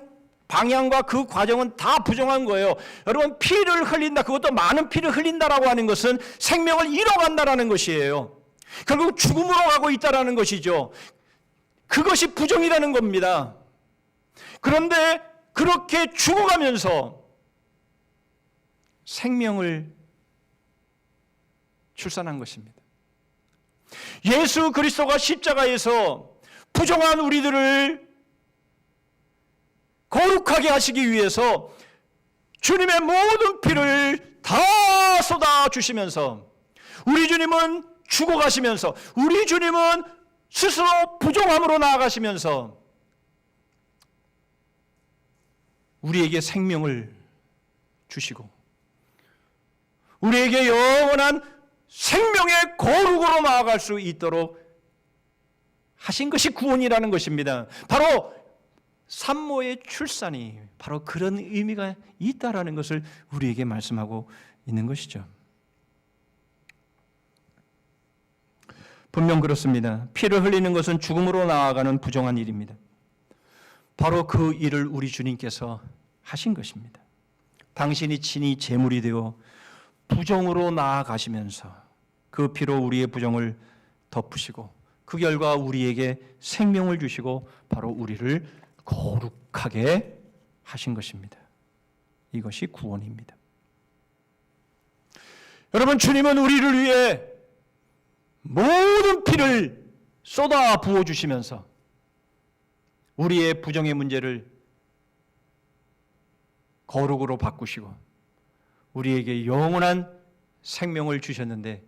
방향과 그 과정은 다 부정한 거예요. 여러분, 피를 흘린다, 그것도 많은 피를 흘린다라고 하는 것은 생명을 잃어간다라는 것이에요. 결국 죽음으로 가고 있다라는 것이죠. 그것이 부정이라는 겁니다. 그런데 그렇게 죽어가면서 생명을 출산한 것입니다. 예수 그리스도가 십자가에서 부정한 우리들을 거룩하게 하시기 위해서 주님의 모든 피를 다 쏟아주시면서 우리 주님은 죽어가시면서 우리 주님은 스스로 부정함으로 나아가시면서 우리에게 생명을 주시고 우리에게 영원한 생명의 거룩으로 나아갈 수 있도록 하신 것이 구원이라는 것입니다. 바로 산모의 출산이 바로 그런 의미가 있다라는 것을 우리에게 말씀하고 있는 것이죠. 분명 그렇습니다. 피를 흘리는 것은 죽음으로 나아가는 부정한 일입니다. 바로 그 일을 우리 주님께서 하신 것입니다. 당신이 친히 제물이 되어 부정으로 나아가시면서 그 피로 우리의 부정을 덮으시고 그 결과 우리에게 생명을 주시고 바로 우리를 거룩하게 하신 것입니다. 이것이 구원입니다. 여러분, 주님은 우리를 위해 모든 피를 쏟아 부어주시면서 우리의 부정의 문제를 거룩으로 바꾸시고 우리에게 영원한 생명을 주셨는데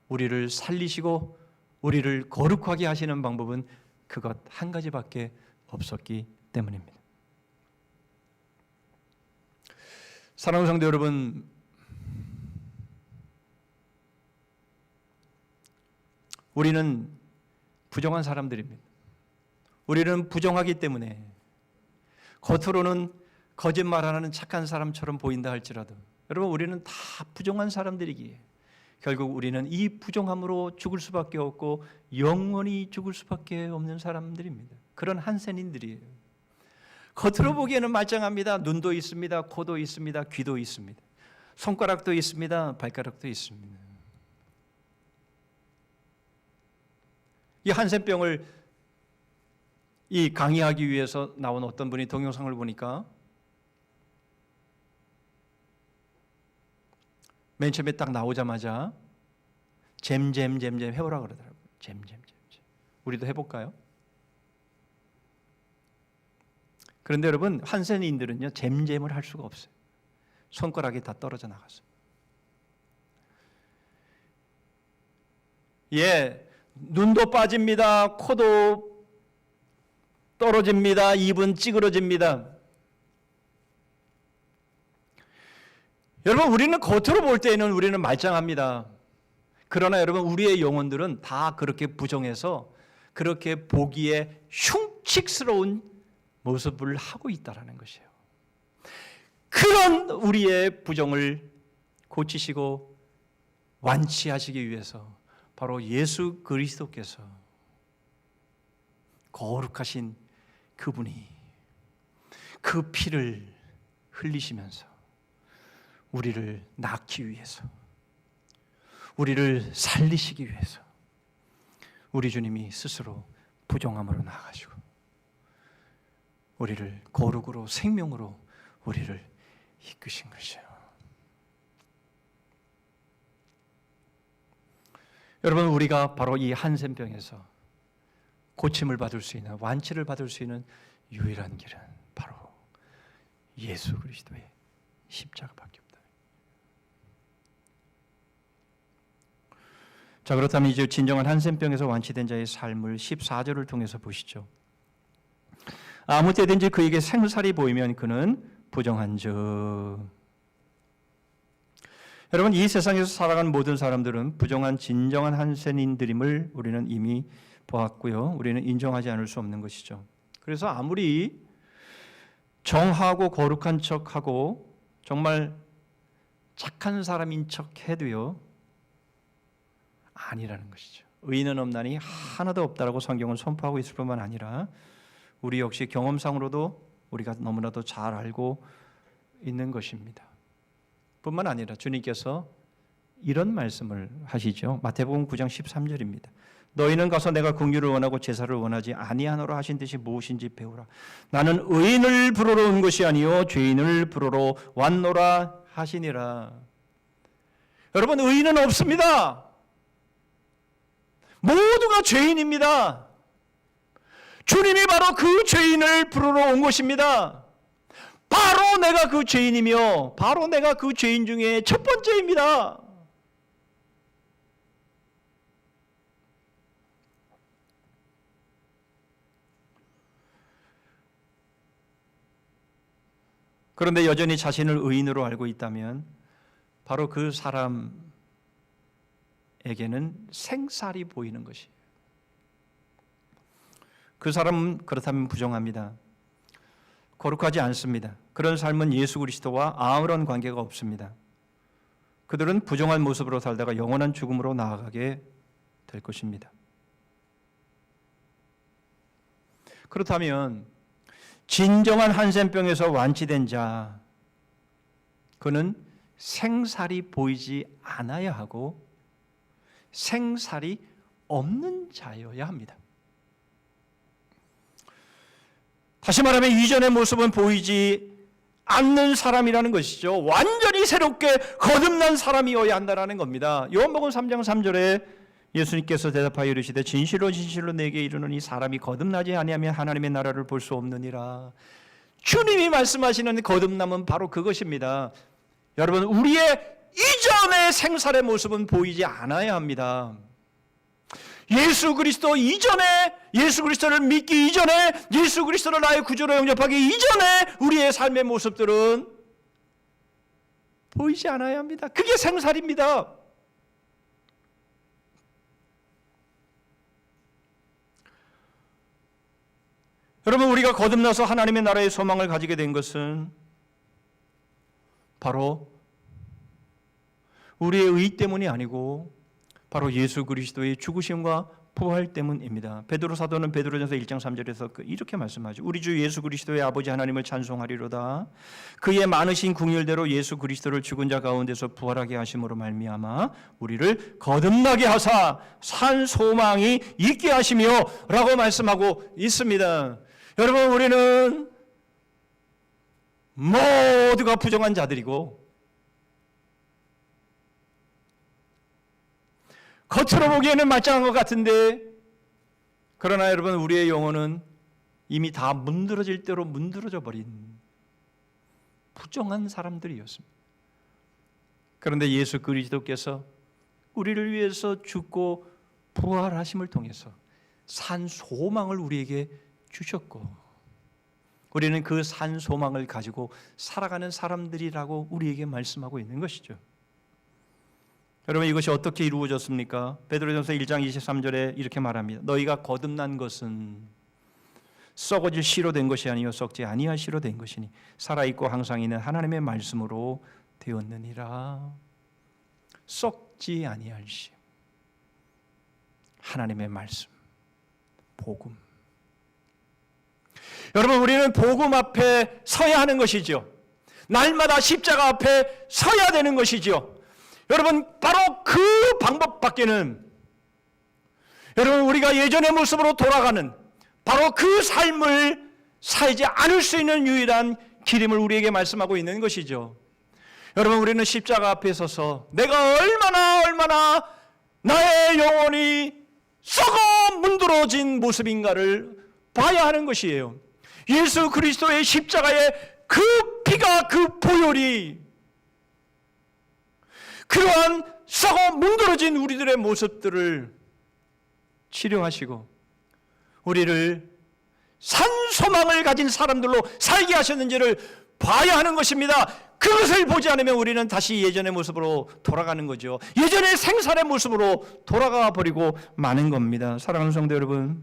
우리를 살리시고 우리를 거룩하게 하시는 방법은 그것 한 가지밖에 없었기 때문입니다. 사랑하는 성도 여러분, 우리는 부정한 사람들입니다. 우리는 부정하기 때문에 겉으로는 거짓말하는 착한 사람처럼 보인다 할지라도 여러분, 우리는 다 부정한 사람들이기에 결국 우리는 이 부정함으로 죽을 수밖에 없고 영원히 죽을 수밖에 없는 사람들입니다. 그런 한센인들이에요. 겉으로 보기에는 말짱합니다. 눈도 있습니다. 코도 있습니다. 귀도 있습니다. 손가락도 있습니다. 발가락도 있습니다. 이 한센병을 강의하기 위해서 나온 어떤 분이 동영상을 보니까 맨 처음에 딱 나오자마자 잼잼잼잼 해보라 그러더라고요. 잼잼잼잼. 우리도 해볼까요? 그런데 여러분, 한센인들은요 잼잼을 할 수가 없어요. 손가락이 다 떨어져 나갔어요. 예, 눈도 빠집니다. 코도 떨어집니다. 입은 찌그러집니다. 여러분, 우리는 겉으로 볼 때는 우리는 말짱합니다. 그러나 여러분, 우리의 영혼들은 다 그렇게 부정해서 그렇게 보기에 흉측스러운 모습을 하고 있다는 것이에요. 그런 우리의 부정을 고치시고 완치하시기 위해서 바로 예수 그리스도께서 거룩하신 그분이 그 피를 흘리시면서 우리를 낳기 위해서, 우리를 살리시기 위해서 우리 주님이 스스로 부정함으로 나아가시고 우리를 거룩으로 생명으로 우리를 이끄신 것이에요. 여러분, 우리가 바로 이 한센병에서 고침을 받을 수 있는, 완치를 받을 수 있는 유일한 길은 바로 예수 그리스도의 십자가밖에 없다. 자, 그렇다면 이제 진정한 한센병에서 완치된 자의 삶을 14절을 통해서 보시죠. 아무 때든지 그에게 생살이 보이면 그는 부정한 즉. 여러분, 이 세상에서 살아가는 모든 사람들은 부정한 진정한 한센인들임을 우리는 이미 보았고요. 우리는 인정하지 않을 수 없는 것이죠. 그래서 아무리 정하고 거룩한 척하고 정말 착한 사람인 척해도요, 아니라는 것이죠. 의인은 없나니 하나도 없다라고 성경은 선포하고 있을 뿐만 아니라 우리 역시 경험상으로도 우리가 너무나도 잘 알고 있는 것입니다. 뿐만 아니라 주님께서 이런 말씀을 하시죠. 마태복음 9장 13절입니다. 너희는 가서 내가 긍휼을 원하고 제사를 원하지 아니하노라 하신 듯이 무엇인지 배우라. 나는 의인을 부르러 온 것이 아니요 죄인을 부르러 왔노라 하시니라. 여러분, 의인은 없습니다. 모두가 죄인입니다. 주님이 바로 그 죄인을 부르러 온 것입니다. 바로 내가 그 죄인이며 바로 내가 그 죄인 중에 첫 번째입니다. 그런데 여전히 자신을 의인으로 알고 있다면 바로 그 사람에게는 생살이 보이는 것이에요. 그 사람은 그렇다면 부정합니다. 거룩하지 않습니다. 그런 삶은 예수 그리스도와 아무런 관계가 없습니다. 그들은 부정한 모습으로 살다가 영원한 죽음으로 나아가게 될 것입니다. 그렇다면 진정한 한센병에서 완치된 자, 그는 생살이 보이지 않아야 하고 생살이 없는 자여야 합니다. 다시 말하면 이전의 모습은 보이지 않는 사람이라는 것이죠. 완전히 새롭게 거듭난 사람이어야 한다는 겁니다. 요한복음 3장 3절에 예수님께서 대답하여 이르시되 진실로 진실로 내게 이르노니 사람이 거듭나지 아니하면 하나님의 나라를 볼 수 없느니라. 주님이 말씀하시는 거듭남은 바로 그것입니다. 여러분, 우리의 이전의 생살의 모습은 보이지 않아야 합니다. 예수 그리스도 이전에, 예수 그리스도를 믿기 이전에, 예수 그리스도를 나의 구주로 영접하기 이전에 우리의 삶의 모습들은 보이지 않아야 합니다. 그게 생살입니다. 여러분, 우리가 거듭나서 하나님의 나라의 소망을 가지게 된 것은 바로 우리의 의 때문이 아니고 바로 예수 그리스도의 죽으심과 부활 때문입니다. 베드로 사도는 베드로전서 1장 3절에서 이렇게 말씀하죠. 우리 주 예수 그리스도의 아버지 하나님을 찬송하리로다. 그의 많으신 긍휼대로 예수 그리스도를 죽은 자 가운데서 부활하게 하심으로 말미암아 우리를 거듭나게 하사 산 소망이 있게 하시며 라고 말씀하고 있습니다. 여러분, 우리는 모두가 부정한 자들이고 겉으로 보기에는 말짱한 것 같은데, 그러나 여러분, 우리의 영혼은 이미 다 문드러질 대로 문드러져 버린 부정한 사람들이었습니다. 그런데 예수 그리스도께서 우리를 위해서 죽고 부활하심을 통해서 산 소망을 우리에게 주셨고, 우리는 그 산 소망을 가지고 살아가는 사람들이라고 우리에게 말씀하고 있는 것이죠. 여러분, 이것이 어떻게 이루어졌습니까? 베드로전서 1장 23절에 이렇게 말합니다. 너희가 거듭난 것은 썩어질 씨로 된 것이 아니요 썩지 아니할 씨로 된 것이니 살아있고 항상 있는 하나님의 말씀으로 되었느니라. 썩지 아니할 씨, 하나님의 말씀, 복음. 여러분, 우리는 복음 앞에 서야 하는 것이죠. 날마다 십자가 앞에 서야 되는 것이죠. 여러분, 바로 그 방법밖에는, 여러분, 우리가 예전의 모습으로 돌아가는 바로 그 삶을 살지 않을 수 있는 유일한 길임을 우리에게 말씀하고 있는 것이죠. 여러분, 우리는 십자가 앞에 서서 내가 얼마나 나의 영혼이 썩어 문드러진 모습인가를 봐야 하는 것이에요. 예수 그리스도의 십자가의 그 피가, 그 보혈이 그러한 썩어 문드러진 우리들의 모습들을 치료하시고 우리를 산 소망을 가진 사람들로 살게 하셨는지를 봐야 하는 것입니다. 그것을 보지 않으면 우리는 다시 예전의 모습으로 돌아가는 거죠. 예전의 생살의 모습으로 돌아가 버리고 마는 겁니다. 사랑하는 성도 여러분,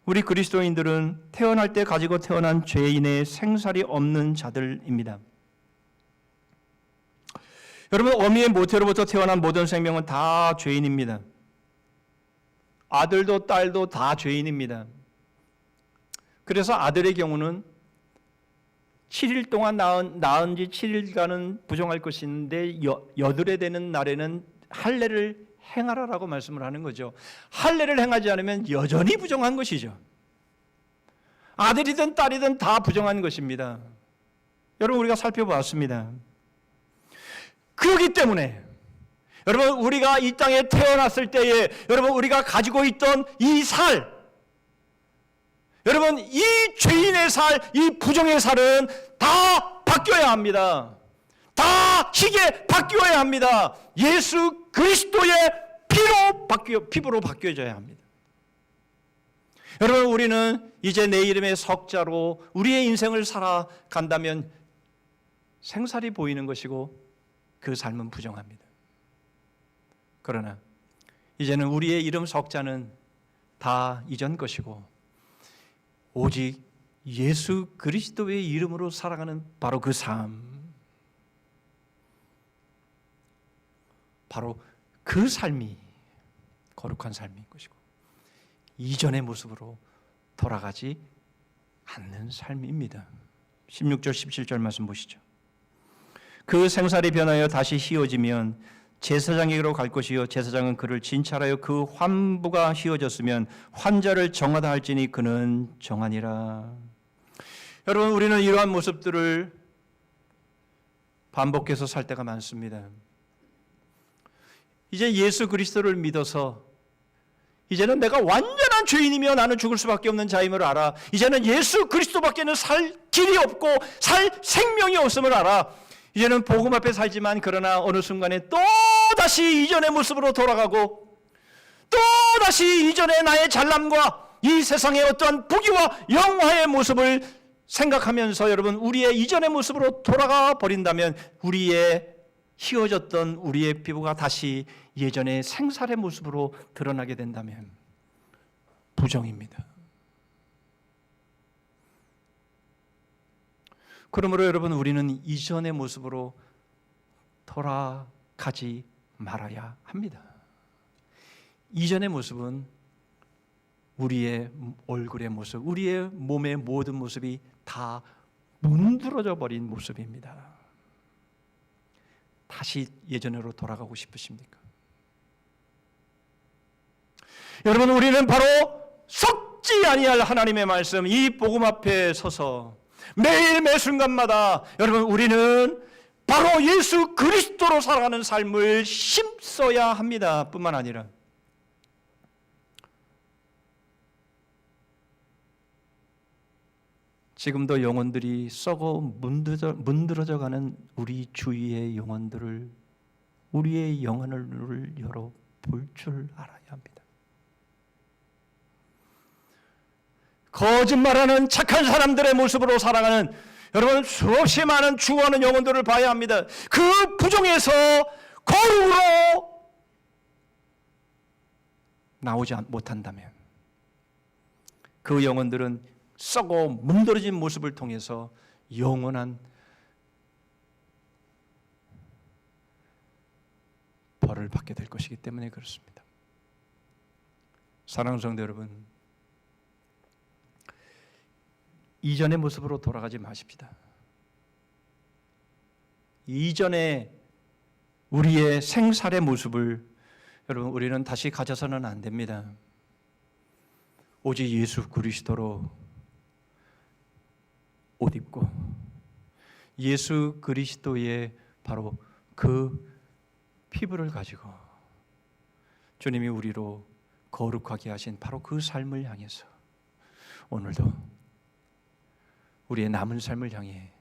우리 그리스도인들은 태어날 때 가지고 태어난 죄인의 생살이 없는 자들입니다. 여러분, 어미의 모태로부터 태어난 모든 생명은 다 죄인입니다. 아들도 딸도 다 죄인입니다. 그래서 아들의 경우는 7일 동안 낳은 지 7일간은 부정할 것이 있는데 여덟에 되는 날에는 할례를 행하라라고 말씀을 하는 거죠. 할례를 행하지 않으면 여전히 부정한 것이죠. 아들이든 딸이든 다 부정한 것입니다. 여러분, 우리가 살펴보았습니다. 그렇기 때문에 여러분, 우리가 이 땅에 태어났을 때에 여러분, 우리가 가지고 있던 이 살, 여러분, 이 죄인의 살, 이 부정의 살은 다 바뀌어야 합니다. 다 희게 바뀌어야 합니다. 예수 그리스도의 피부로 바뀌어져야 합니다. 여러분, 우리는 이제 내 이름의 석자로 우리의 인생을 살아간다면 생살이 보이는 것이고 그 삶은 부정합니다. 그러나 이제는 우리의 이름 석자는 다 이전 것이고 오직 예수 그리스도의 이름으로 살아가는 바로 그 삶, 바로 그 삶이 거룩한 삶인 것이고 이전의 모습으로 돌아가지 않는 삶입니다. 16절 17절 말씀 보시죠. 그 생살이 변하여 다시 휘어지면 제사장에게로 갈 것이요 제사장은 그를 진찰하여 그 환부가 휘어졌으면 환자를 정하다 할지니 그는 정하니라. 여러분, 우리는 이러한 모습들을 반복해서 살 때가 많습니다. 이제 예수 그리스도를 믿어서 이제는 내가 완전한 죄인이며 나는 죽을 수밖에 없는 자임을 알아. 이제는 예수 그리스도밖에는 살 길이 없고 살 생명이 없음을 알아. 이제는 복음 앞에 살지만 그러나 어느 순간에 또다시 이전의 모습으로 돌아가고 또다시 이전의 나의 잘남과 이 세상의 어떠한 부귀와 영화의 모습을 생각하면서 여러분, 우리의 이전의 모습으로 돌아가 버린다면 우리의 휘어졌던 우리의 피부가 다시 예전의 생살의 모습으로 드러나게 된다면 부정입니다. 그러므로 여러분, 우리는 이전의 모습으로 돌아가지 말아야 합니다. 이전의 모습은 우리의 얼굴의 모습, 우리의 몸의 모든 모습이 다 문드러져 버린 모습입니다. 다시 예전으로 돌아가고 싶으십니까? 여러분, 우리는 바로 썩지 아니할 하나님의 말씀, 이 복음 앞에 서서 매일 매 순간마다 여러분, 우리는 바로 예수 그리스도로 살아가는 삶을 심어야 합니다. 뿐만 아니라 지금도 영혼들이 썩어 문드러져가는 우리 주위의 영혼들을, 우리의 영혼을 열어 볼 줄 알아야 합니다. 거짓말하는 착한 사람들의 모습으로 살아가는 여러분, 수없이 많은 죽어가는 영혼들을 봐야 합니다. 그 부정에서 거룩으로 나오지 못한다면 그 영혼들은 썩어 문드러진 모습을 통해서 영원한 벌을 받게 될 것이기 때문에 그렇습니다. 사랑하는 성도 여러분, 이전의 모습으로 돌아가지 마십시다. 이전에 우리의 생살의 모습을 여러분, 우리는 다시 가져서는 안 됩니다. 오직 예수 그리스도로 옷 입고 예수 그리스도의 바로 그 피부를 가지고 주님이 우리로 거룩하게 하신 바로 그 삶을 향해서 오늘도 우리의 남은 삶을 향해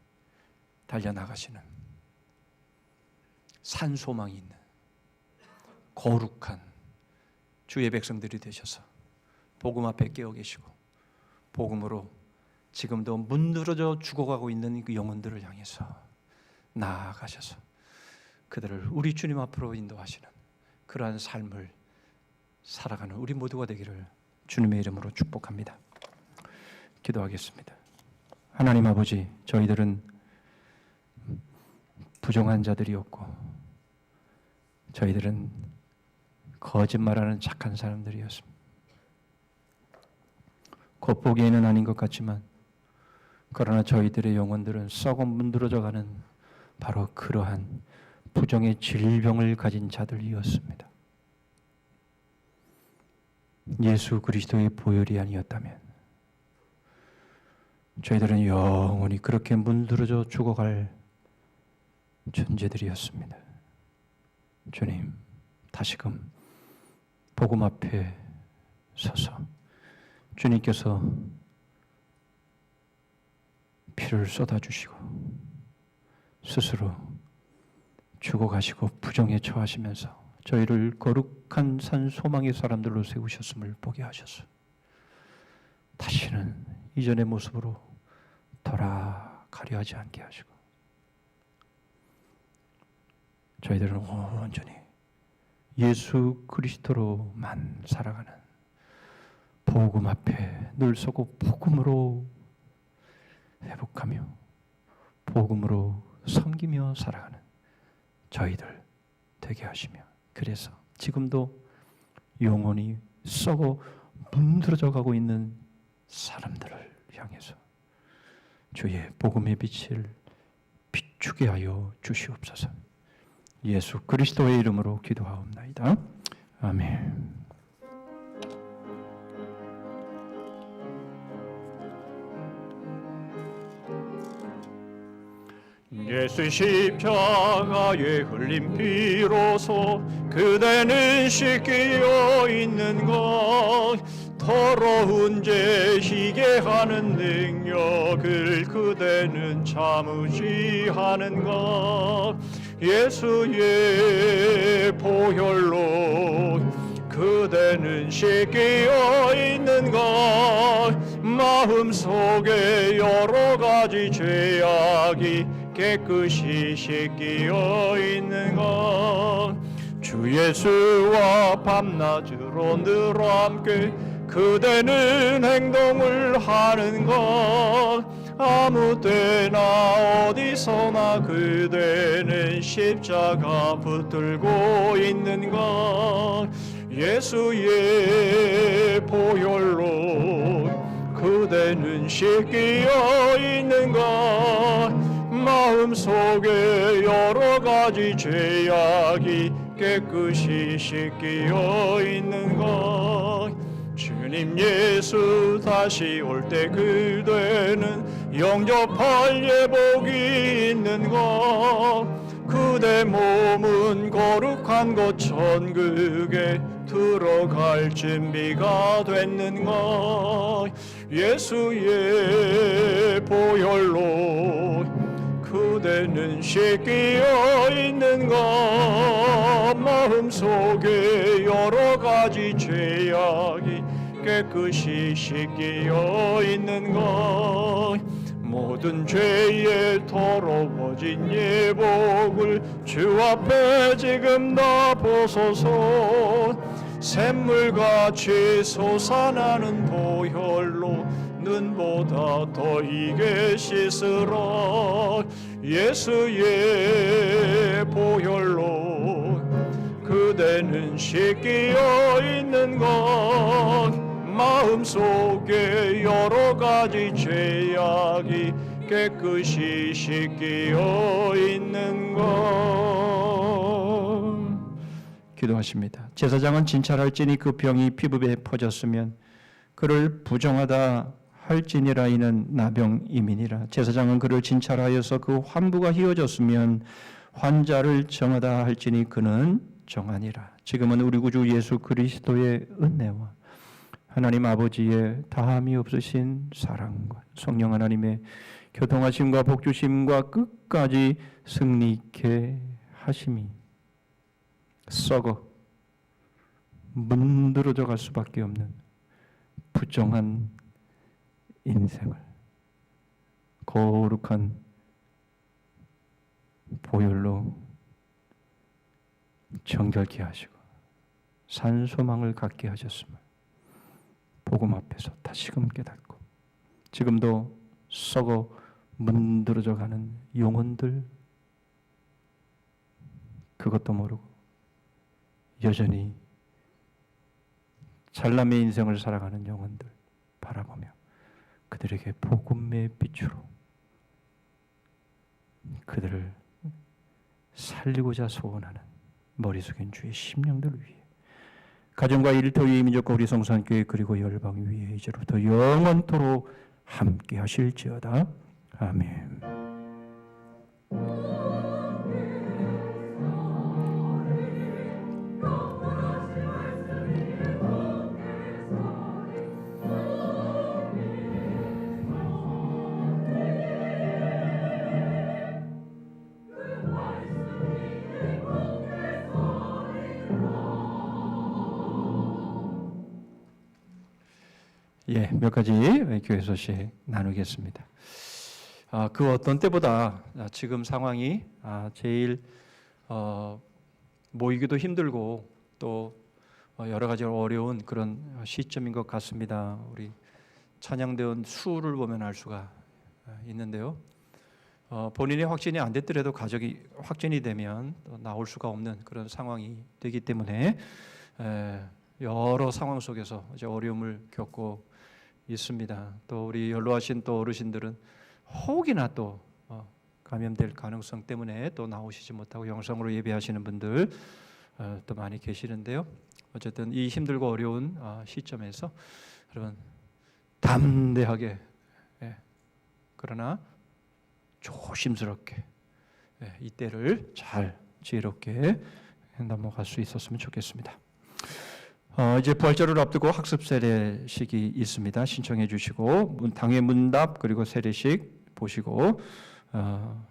달려나가시는 산소망이 있는 거룩한 주의 백성들이 되셔서 복음 앞에 깨어 계시고 복음으로 지금도 문드러져 죽어가고 있는 그 영혼들을 향해서 나아가셔서 그들을 우리 주님 앞으로 인도하시는 그러한 삶을 살아가는 우리 모두가 되기를 주님의 이름으로 축복합니다. 기도하겠습니다. 하나님 아버지, 저희들은 부정한 자들이었고 저희들은 거짓말하는 착한 사람들이었습니다. 겉보기에는 아닌 것 같지만 그러나 저희들의 영혼들은 썩어 문드러져가는 바로 그러한 부정의 질병을 가진 자들이었습니다. 예수 그리스도의 보혈이 아니었다면 저희들은 영원히 그렇게 문드러져 죽어갈 존재들이었습니다. 주님, 다시금 복음 앞에 서서 주님께서 피를 쏟아주시고 스스로 죽어가시고 부정에 처하시면서 저희를 거룩한 산 소망의 사람들로 세우셨음을 보게 하셔서 다시는 이전의 모습으로 돌아가려 하지 않게 하시고 저희들은 온전히 예수 그리스도로만 살아가는 복음 앞에 늘 서고 복음으로 회복하며 복음으로 섬기며 살아가는 저희들 되게 하시며 그래서 지금도 영혼이 썩어 문드러져 가고 있는 사람들을 향해서 주의 복음의 빛을 비추게 하여 주시옵소서. 예수 그리스도의 이름으로 기도하옵나이다. 아멘. 예수 십자가에 흘린 피로소 그대는 씻기어 있는 것 더러운 죄 희게 하는 능력을 그대는 참으지 하는 것 예수의 보혈로 그대는 씻기어 있는 것 마음속에 여러 가지 죄악이 깨끗이 씻기어 있는 것 주 예수와 밤낮으로 늘 함께 그대는 행동을 하는 것 아무 때나 어디서나 그대는 십자가 붙들고 있는 것 예수의 보혈로 그대는 씻기어 있는 것 마음속에 여러 가지 죄악이 깨끗이 씻기어 있는 것 주님 예수 다시 올 때 그대는 영접할 예복이 있는 것 그대 몸은 거룩한 것 천국에 들어갈 준비가 됐는 것 예수의 보혈로 그대는 씻기어 있는 것 마음속에 여러 가지 죄악이 깨끗이 씻기어 있는 것 모든 죄에 더러워진 예복을 주 앞에 지금 다 벗어서 샘물같이 솟아나는 보혈로 눈보다 더 이게 씻으라 예수의 보혈로 그대는 씻기어 있는 것 마음속에 여러 가지 죄악이 깨끗이 씻기어 있는 것 기도하십니다. 제사장은 진찰할지니 그 병이 피부에 퍼졌으면 그를 부정하다 할지니라 이는 나병이민이라 제사장은 그를 진찰하여서 그 환부가 희어졌으면 환자를 정하다 할지니 그는 정하니라 지금은 우리 구주 예수 그리스도의 은혜와 하나님 아버지의 다함이 없으신 사랑과 성령 하나님의 교통하심과 복주심과 끝까지 승리케 하심이 썩어 문드러져 갈 수밖에 없는 부정한 인생을 거룩한 보혈로 정결케 하시고 산소망을 갖게 하셨음을 복음 앞에서 다시금 깨닫고 지금도 썩어 문드러져 가는 영혼들 그것도 모르고 여전히 잘남의 인생을 살아가는 영혼들 바라보며 그들에게 복음의 빛으로 그들을 살리고자 소원하는 머리 숙인 주의 심령들 위해 가정과 일터 위에 민족과 우리 성산교회 그리고 열방 위에 이제로부터 영원토록 함께 하실지어다. 아멘. 몇 가지 교회 소식 나누겠습니다. 그 어떤 때보다 지금 상황이 제일 모이기도 힘들고 또 여러 가지 어려운 그런 시점인 것 같습니다. 우리 찬양대원 수를 보면 알 수가 있는데요. 본인이 확진이 안 됐더라도 가족이 확진이 되면 나올 수가 없는 그런 상황이 되기 때문에 여러 상황 속에서 이제 어려움을 겪고 있습니다. 또 우리 연로하신 또 어르신들은 혹이나 또 감염될 가능성 때문에 또 나오시지 못하고 영상으로 예배하시는 분들 또 많이 계시는데요. 어쨌든 이 힘들고 어려운 시점에서 여러분 담대하게 그러나 조심스럽게 이 때를 잘 지혜롭게 넘어갈 수 있었으면 좋겠습니다. 이제 부활절을 앞두고 학습 세례식이 있습니다. 신청해 주시고 당회 문답 그리고 세례식 보시고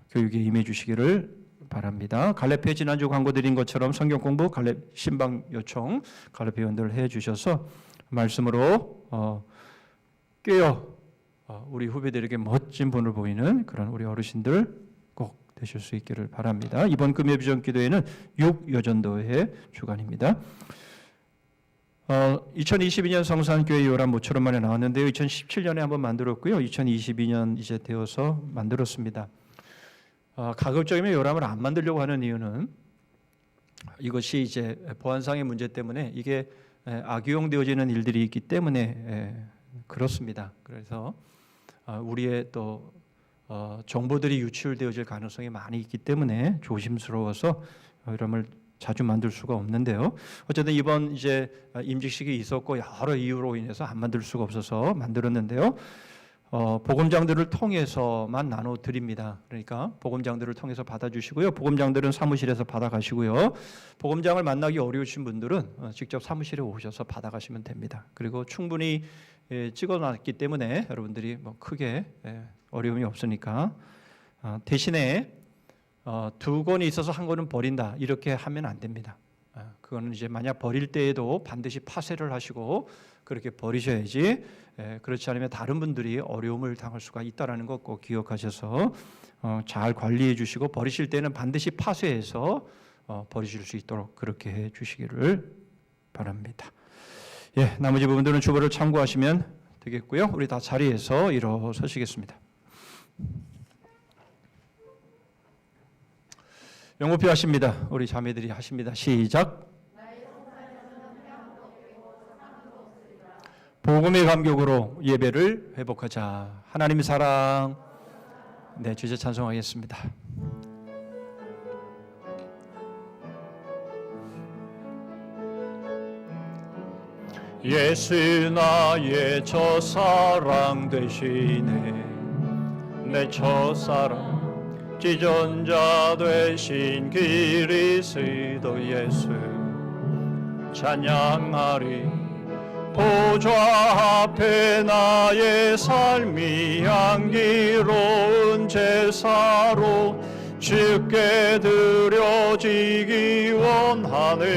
교육에 임해 주시기를 바랍니다. 갈렙회 지난주 광고 드린 것처럼 성경 공부 갈렙 신방 요청 갈렙 회원들 해 주셔서 말씀으로 깨어 우리 후배들에게 멋진 분을 보이는 그런 우리 어르신들 꼭 되실 수 있기를 바랍니다. 이번 금요 비전 기도회는 6여전도회 주간입니다. 2022년 성산교회 요람 모처럼 만에 나왔는데요. 2017년에 한번 만들었고요. 2022년 이제 되어서 만들었습니다. 가급적이면 요람을 안 만들려고 하는 이유는 이것이 이제 보안상의 문제 때문에 이게 악용되어지는 일들이 있기 때문에 그렇습니다. 그래서 우리의 또 정보들이 유출되어질 가능성이 많이 있기 때문에 조심스러워서 요람을 자주 만들 수가 없는데요. 어쨌든 이번 이제 임직식이 있었고 여러 이유로 인해서 안 만들 수가 없어서 만들었는데요. 복음장들을 통해서만 나눠 드립니다. 그러니까 복음장들을 통해서 받아주시고요. 복음장들은 사무실에서 받아가시고요. 복음장을 만나기 어려우신 분들은 직접 사무실에 오셔서 받아가시면 됩니다. 그리고 충분히 찍어놨기 때문에 여러분들이 뭐 크게 어려움이 없으니까 대신에 두 권이 있어서 한 권은 버린다 이렇게 하면 안 됩니다. 그거는 이제 만약 버릴 때에도 반드시 파쇄를 하시고 그렇게 버리셔야지 그렇지 않으면 다른 분들이 어려움을 당할 수가 있다라는 것 꼭 기억하셔서 잘 관리해 주시고 버리실 때는 반드시 파쇄해서 버리실 수 있도록 그렇게 해 주시기를 바랍니다. 나머지 부분들은 주보를 참고하시면 되겠고요. 우리 다 자리에서 일어서시겠습니다. 영호표 하십니다. 우리 자매들이 하십니다. 시작. 복음의 감격으로 예배를 회복하자. 하나님의 사랑. 네, 주제 찬송하겠습니다. 예수 나의 첫사랑 되시네. 내 첫사랑 지존자 되신 그리스도 예수 찬양하리. 보좌 앞에 나의 삶이 향기로운 제사로 주께 드려지기 원하네.